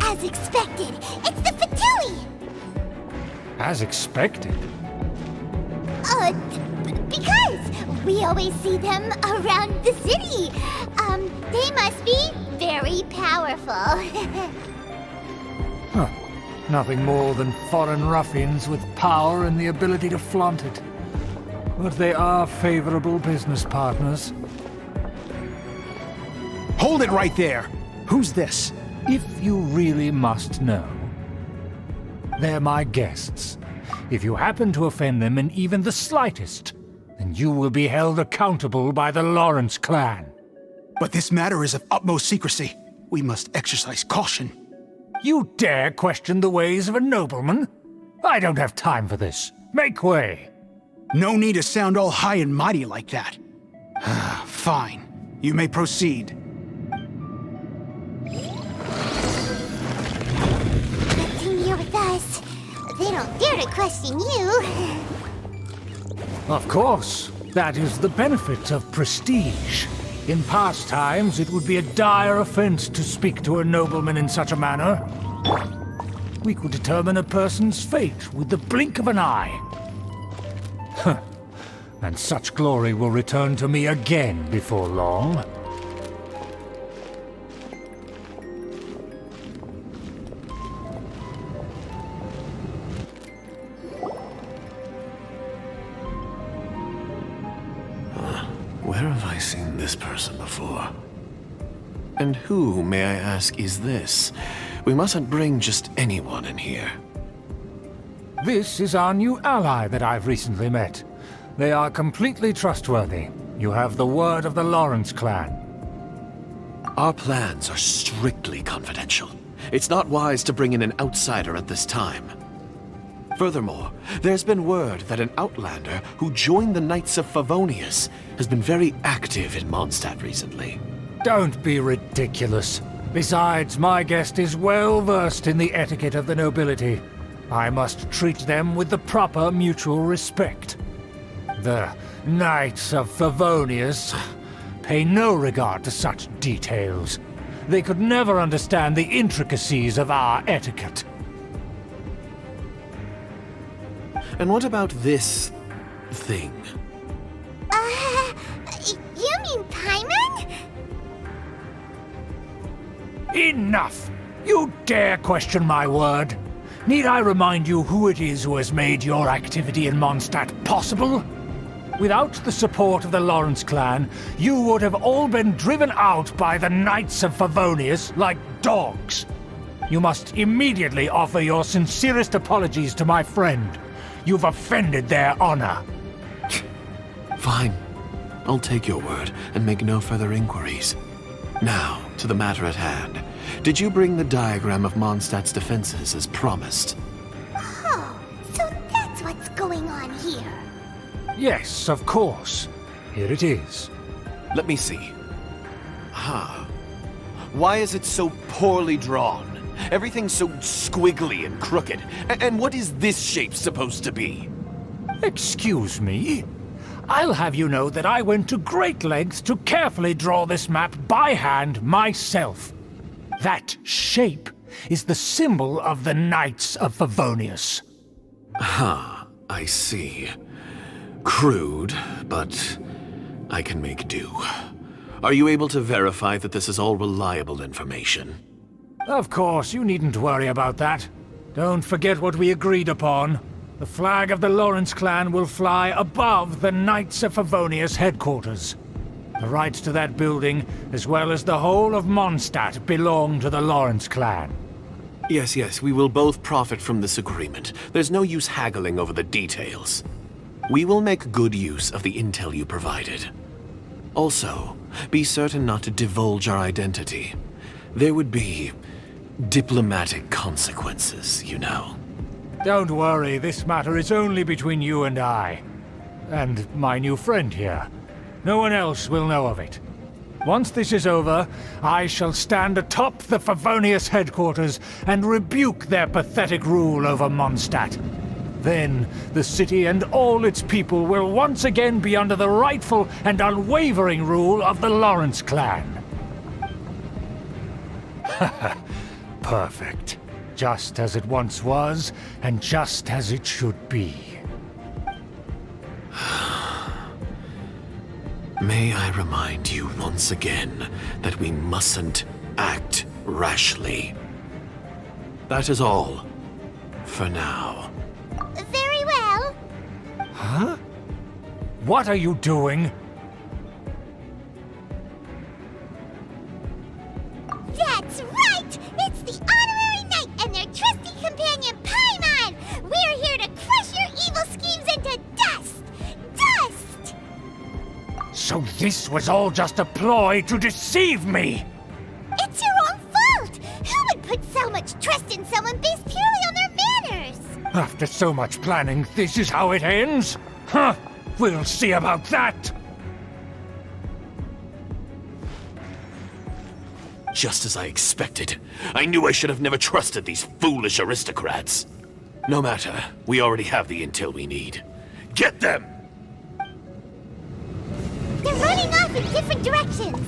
Speaker 2: As expected, it's the Fatui!
Speaker 3: As expected.
Speaker 2: Because we always see them around the city. They must be very powerful.
Speaker 3: Huh. Nothing more than foreign ruffians with power and the ability to flaunt it. But they are favorable business partners.
Speaker 8: Hold it right there! Who's this?
Speaker 3: If you really must know. They're my guests. If you happen to offend them in even the slightest, then you will be held accountable by the Lawrence clan.
Speaker 8: But this matter is of utmost secrecy. We must exercise caution.
Speaker 3: You dare question the ways of a nobleman? I don't have time for this. Make way.
Speaker 8: No need to sound all high and mighty like that. Fine. You may proceed.
Speaker 2: Here with us. They don't dare to question you.
Speaker 3: Of course. That is the benefit of prestige. In past times, it would be a dire offense to speak to a nobleman in such a manner. We could determine a person's fate with the blink of an eye. Huh. And such glory will return to me again before long.
Speaker 11: Where have I seen this person before? And who, may I ask, is this? We mustn't bring just anyone in here.
Speaker 3: This is our new ally that I've recently met. They are completely trustworthy. You have the word of the Lawrence clan.
Speaker 11: Our plans are strictly confidential. It's not wise to bring in an outsider at this time. Furthermore, there's been word that an outlander who joined the Knights of Favonius has been very active in Mondstadt recently.
Speaker 3: Don't be ridiculous. Besides, my guest is well versed in the etiquette of the nobility. I must treat them with the proper mutual respect. The Knights of Favonius pay no regard to such details. They could never understand the intricacies of our etiquette.
Speaker 11: And what about this thing?
Speaker 2: You mean Paimon?
Speaker 3: Enough! You dare question my word? Need I remind you who it is who has made your activity in Mondstadt possible? Without the support of the Lawrence clan, you would have all been driven out by the Knights of Favonius like dogs. You must immediately offer your sincerest apologies to my friend. You've offended their honor.
Speaker 11: Fine. I'll take your word and make no further inquiries. Now, to the matter at hand. Did you bring the diagram of Mondstadt's defenses as promised?
Speaker 2: Oh, so that's what's going on here.
Speaker 3: Yes, of course. Here it is.
Speaker 11: Let me see. Why is it so poorly drawn? Everything's so squiggly and crooked. And what is this shape supposed to be?
Speaker 3: Excuse me? I'll have you know that I went to great lengths to carefully draw this map by hand myself. That shape is the symbol of the Knights of Favonius.
Speaker 11: I see. Crude, but I can make do. Are you able to verify that this is all reliable information?
Speaker 3: Of course, you needn't worry about that. Don't forget what we agreed upon. The flag of the Lawrence clan will fly above the Knights of Favonius headquarters. The rights to that building, as well as the whole of Mondstadt, belong to the Lawrence clan.
Speaker 11: Yes, we will both profit from this agreement. There's no use haggling over the details. We will make good use of the intel you provided. Also, be certain not to divulge our identity. There would be diplomatic consequences, you know.
Speaker 3: Don't worry, this matter is only between you and I. And my new friend here. No one else will know of it. Once this is over, I shall stand atop the Favonius headquarters and rebuke their pathetic rule over Mondstadt. Then, the city and all its people will once again be under the rightful and unwavering rule of the Lawrence clan. Perfect. Just as it once was, and just as it should be.
Speaker 11: May I remind you once again that we mustn't act rashly. That is all. For now.
Speaker 2: Very well.
Speaker 3: Huh? What are you doing?
Speaker 2: That's right! It's the Honorary Knight and their trusty companion Paimon! We're here to crush your evil schemes into dust! Dust!
Speaker 3: So this was all just a ploy to deceive me!
Speaker 2: It's your own fault! Who would put so much trust in someone based purely on their manners?
Speaker 3: After so much planning, this is how it ends? Huh! We'll see about that!
Speaker 11: Just as I expected. I knew I should have never trusted these foolish aristocrats. No matter, we already have the intel we need. Get them!
Speaker 2: They're running off in different directions.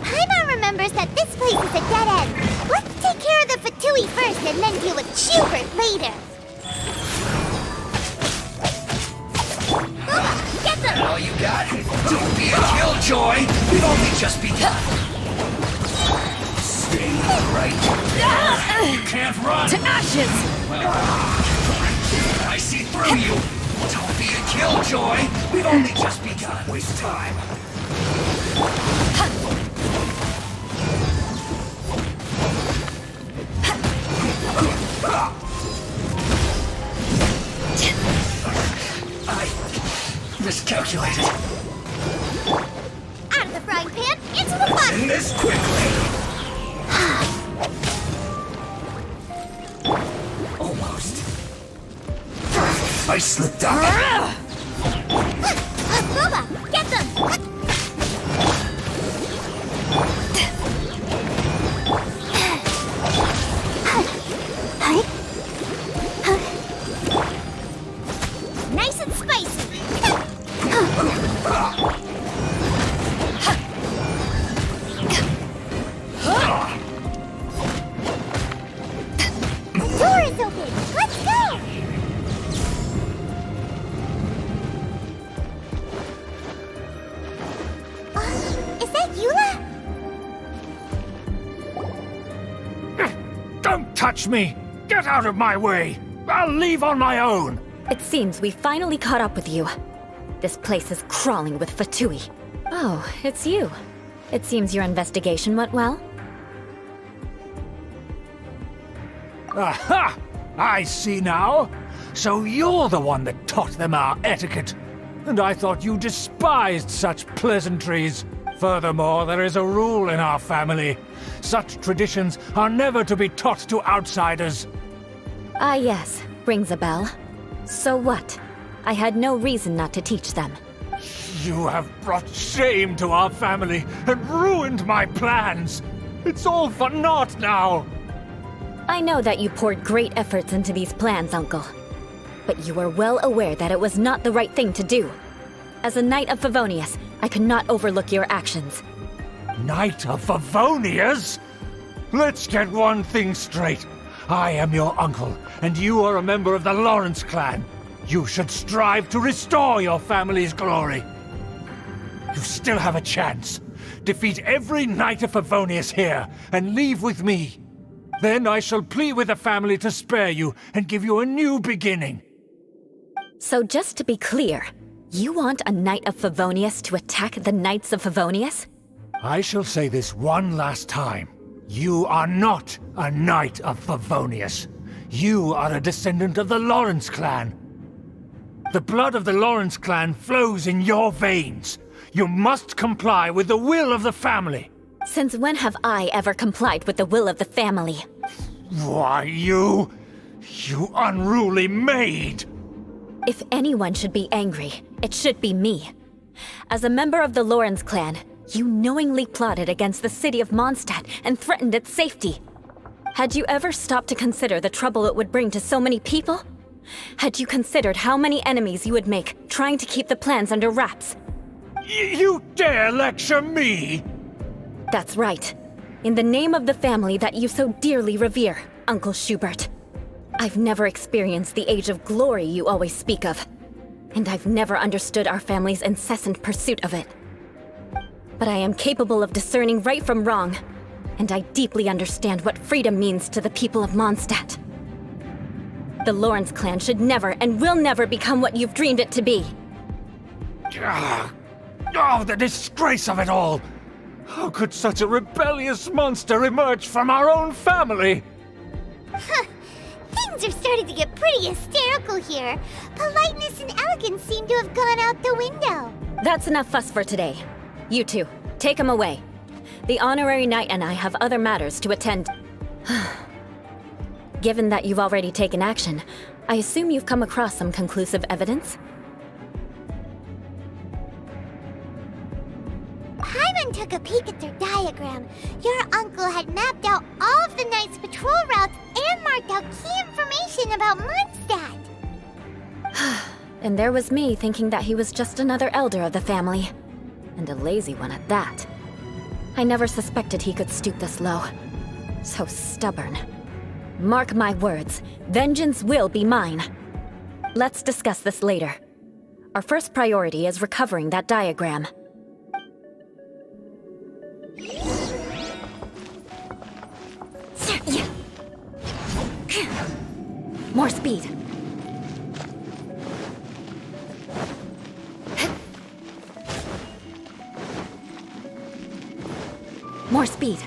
Speaker 2: Paimon remembers that this place is a dead end. Let's take care of the Fatui first and then deal with Schubert later.
Speaker 4: Get them!
Speaker 5: All you got? Don't be a killjoy! We've only just begun! Stay right there! You can't run!
Speaker 4: To ashes!
Speaker 5: I see through you! Don't be a killjoy! We've only just begun! Waste time! I miscalculated.
Speaker 2: Out of the frying pan, into the pot!
Speaker 5: In this quickly! Almost. I slipped up.
Speaker 2: Boba, get them! Nice and spicy! The door is open! Let's go! Is that Eula?
Speaker 3: Don't touch me! Get out of my way! I'll leave on my own!
Speaker 6: It seems we finally caught up with you. This place is crawling with Fatui. Oh, it's you. It seems your investigation went well.
Speaker 3: Aha! I see now. So you're the one that taught them our etiquette. and I thought you despised such pleasantries. Furthermore, there is a rule in our family. Such traditions are never to be taught to outsiders.
Speaker 6: Ah yes, rings a bell. So what? I had no reason not to teach them.
Speaker 3: You have brought shame to our family and ruined my plans. It's all for naught now.
Speaker 6: I know that you poured great efforts into these plans, Uncle. But you were well aware that it was not the right thing to do. As a Knight of Favonius, I could not overlook your actions.
Speaker 3: Knight of Favonius? Let's get one thing straight. I am your uncle, and you are a member of the Lawrence clan. You should strive to restore your family's glory. You still have a chance. Defeat every Knight of Favonius here, and leave with me. Then I shall plead with the family to spare you and give you a new beginning.
Speaker 6: So just to be clear, you want a Knight of Favonius to attack the Knights of Favonius?
Speaker 3: I shall say this one last time. You are not a Knight of Favonius. You are a descendant of the Lawrence clan. The blood of the Lawrence clan flows in your veins. You must comply with the will of the family.
Speaker 6: Since when have I ever complied with the will of the family?
Speaker 3: Why, you unruly maid!
Speaker 6: If anyone should be angry, it should be me. As a member of the Lawrence clan, you knowingly plotted against the city of Mondstadt and threatened its safety. Had you ever stopped to consider the trouble it would bring to so many people? Had you considered how many enemies you would make trying to keep the plans under wraps?
Speaker 3: You dare lecture me?
Speaker 6: That's right. In the name of the family that you so dearly revere, Uncle Schubert. I've never experienced the age of glory you always speak of. And I've never understood our family's incessant pursuit of it. But I am capable of discerning right from wrong, and I deeply understand what freedom means to the people of Mondstadt. The Lawrence clan should never and will never become what you've dreamed it to be.
Speaker 3: Oh, the disgrace of it all! How could such a rebellious monster emerge from our own family?
Speaker 2: Things are starting to get pretty hysterical here. Politeness and elegance seem to have gone out the window.
Speaker 6: That's enough fuss for today. You two, take him away. The honorary knight and I have other matters to attend. Given that you've already taken action, I assume you've come across some conclusive evidence?
Speaker 2: Paimon took a peek at their diagram. Your uncle had mapped out all of the Knight's patrol routes and marked out key information about Mondstadt.
Speaker 6: And there was me thinking that he was just another elder of the family. And a lazy one at that. I never suspected he could stoop this low. So stubborn. Mark my words, vengeance will be mine. Let's discuss this later. Our first priority is recovering that diagram. More speed. More speed.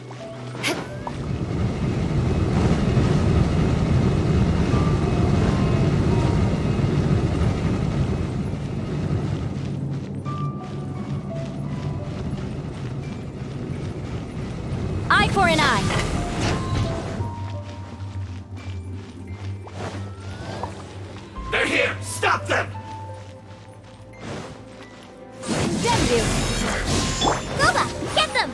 Speaker 6: Eye for an eye.
Speaker 11: They're here! Stop them!
Speaker 6: Condemn you.
Speaker 2: Goba, get them!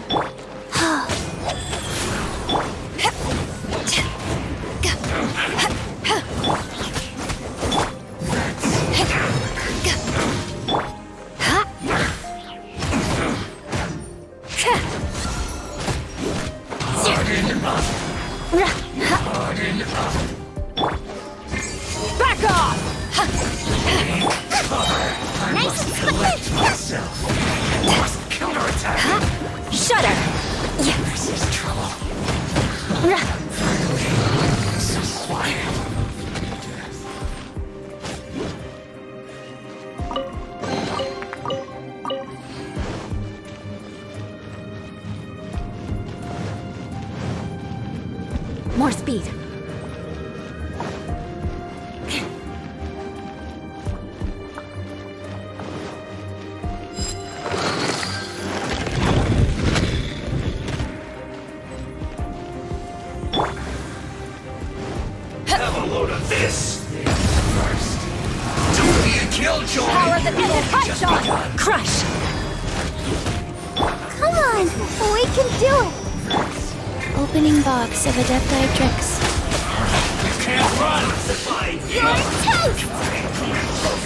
Speaker 6: Back off!
Speaker 2: Nice and quick!
Speaker 5: Counterattack!
Speaker 6: Shudder!
Speaker 5: This is trouble. This is quiet.
Speaker 6: More speed. doesn't end at high shot! Crush!
Speaker 9: Come on! We can do it! Opening box of Adepti Tricks.
Speaker 5: Can't run!
Speaker 9: You're toast!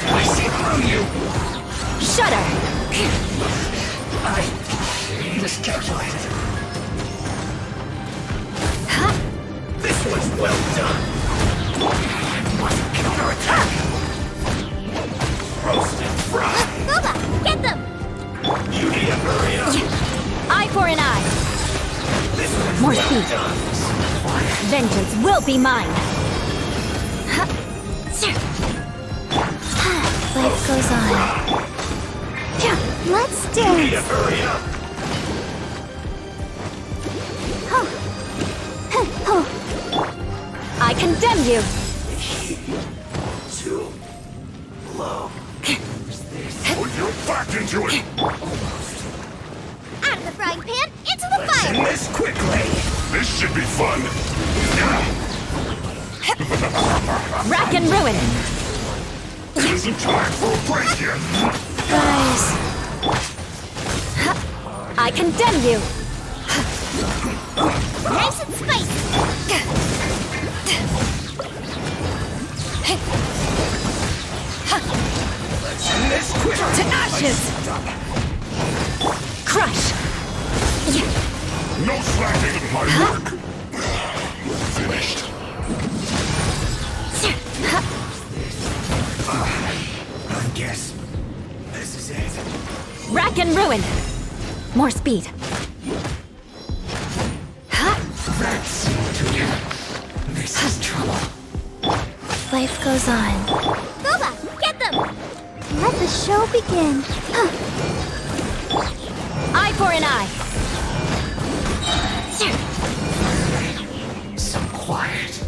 Speaker 5: I see through you!
Speaker 6: Shudder!
Speaker 5: I miscalculated. This was well done! I must counterattack! Roast and fry!
Speaker 2: Boba, get them!
Speaker 5: You need a hurry up!
Speaker 6: Eye for an eye!
Speaker 5: This was
Speaker 6: More
Speaker 5: well
Speaker 6: speed.
Speaker 5: done!
Speaker 6: Vengeance will be mine!
Speaker 9: Life goes on. Let's
Speaker 5: You need
Speaker 9: dance!
Speaker 5: a hurry up!
Speaker 6: I condemn you!
Speaker 5: Too low. Put your back into it!
Speaker 2: Out of the frying pan, into the
Speaker 5: Let's
Speaker 2: fire!
Speaker 5: end this quickly! This should be fun!
Speaker 6: Rack and ruin!
Speaker 5: Isn't time for a break yet!
Speaker 9: Guys,
Speaker 6: I condemn you!
Speaker 2: Nice and spicy!
Speaker 5: Let's end this quickly!
Speaker 6: To ashes! Crush!
Speaker 5: No slacking in my work! Finished. I guess this is it.
Speaker 6: Rack and ruin! More speed!
Speaker 5: That's together. This is trouble.
Speaker 9: life goes on.
Speaker 2: Boba, get them!
Speaker 9: Let the show begin.
Speaker 6: Eye for an eye!
Speaker 5: Some quiet.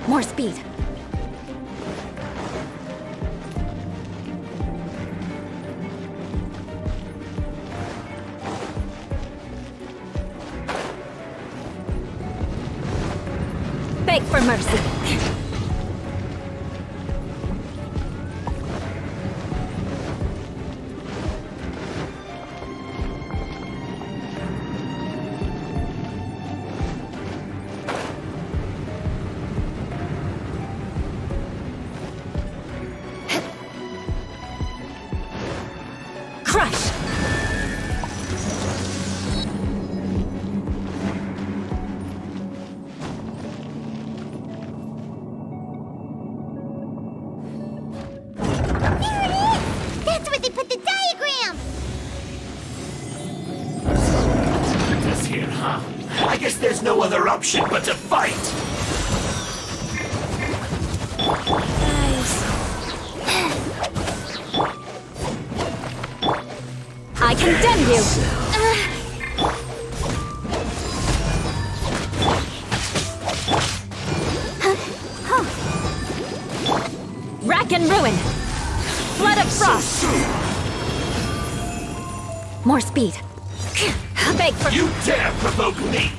Speaker 6: More speed! Beg for mercy! Crush!
Speaker 2: There it is! That's where they put the diagram!
Speaker 5: This here, huh? I guess there's no other option but to fight!
Speaker 9: Guys,
Speaker 6: I condemn you! Rack and ruin! Flood of frost! More speed! Beg for...
Speaker 5: You dare provoke me!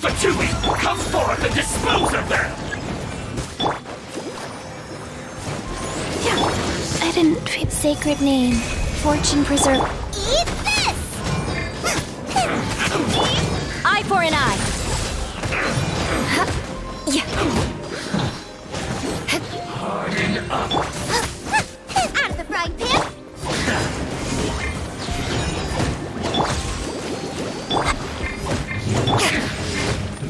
Speaker 5: Fatui, come forth and dispose of them!
Speaker 9: I didn't feel sacred name. Fortune preserve.
Speaker 2: Eat this!
Speaker 6: Eye for an eye!
Speaker 5: Harden up!
Speaker 2: Out of the frying pan!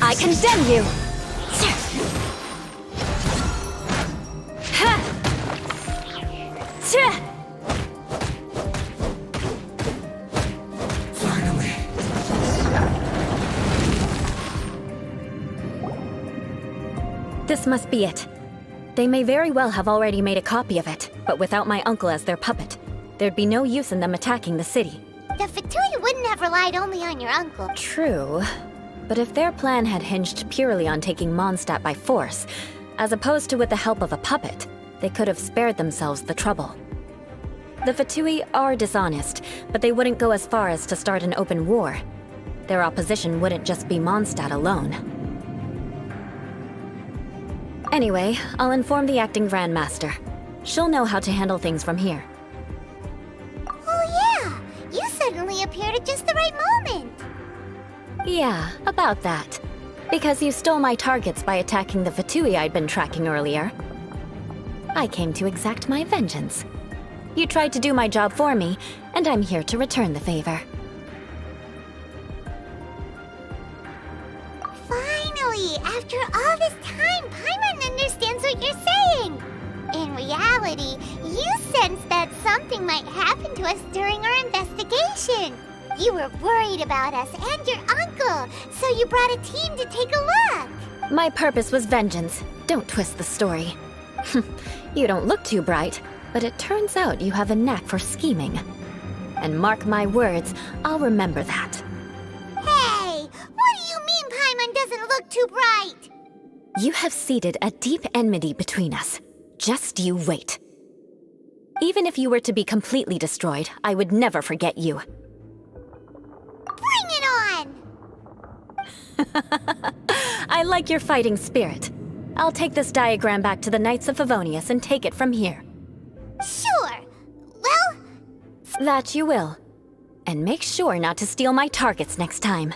Speaker 6: I condemn you!
Speaker 5: Finally.
Speaker 6: This must be it. They may very well have already made a copy of it, but without my uncle as their puppet. There'd be no use in them attacking the city.
Speaker 2: The Fatui wouldn't have relied only on your uncle.
Speaker 6: True. But if their plan had hinged purely on taking Mondstadt by force, as opposed to with the help of a puppet, they could have spared themselves the trouble. The Fatui are dishonest, but they wouldn't go as far as to start an open war. Their opposition wouldn't just be Mondstadt alone. Anyway, I'll inform the acting Grandmaster. She'll know how to handle things from here.
Speaker 2: Oh yeah! You suddenly appeared at just the right moment!
Speaker 6: Yeah, about that. Because you stole my targets by attacking the Fatui I'd been tracking earlier. I came to exact my vengeance. You tried to do my job for me, and I'm here to return the favor.
Speaker 2: Finally! After all this time, Paimon understands what you're saying! In reality, you sensed that something might happen to us during our investigation. You were worried about us and your uncle, so you brought a team to take a look.
Speaker 6: My purpose was vengeance. Don't twist the story. You don't look too bright, but it turns out you have a knack for scheming. And mark my words, I'll remember that.
Speaker 2: Hey! What do you mean Paimon doesn't look too bright?
Speaker 6: You have seeded a deep enmity between us. Just you wait. Even if you were to be completely destroyed, I would never forget you.
Speaker 2: Bring it on!
Speaker 6: I like your fighting spirit. I'll take this diagram back to the Knights of Favonius and take it from here.
Speaker 2: Sure. Well...
Speaker 6: That you will. And make sure not to steal my targets next time.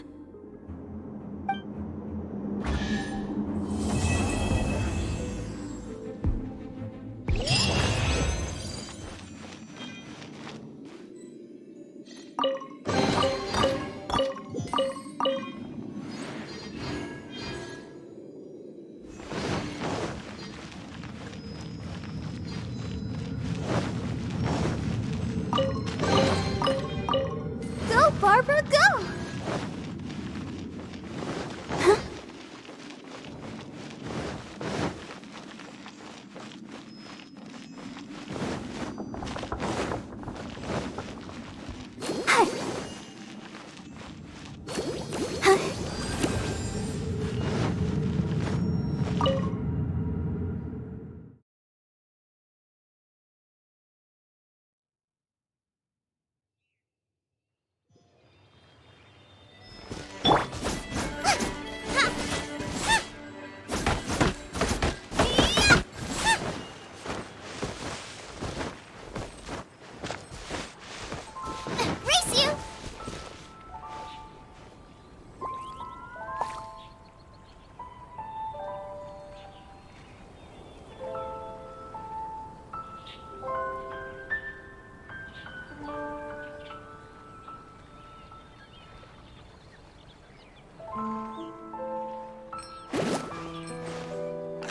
Speaker 2: Go, Barbara, go!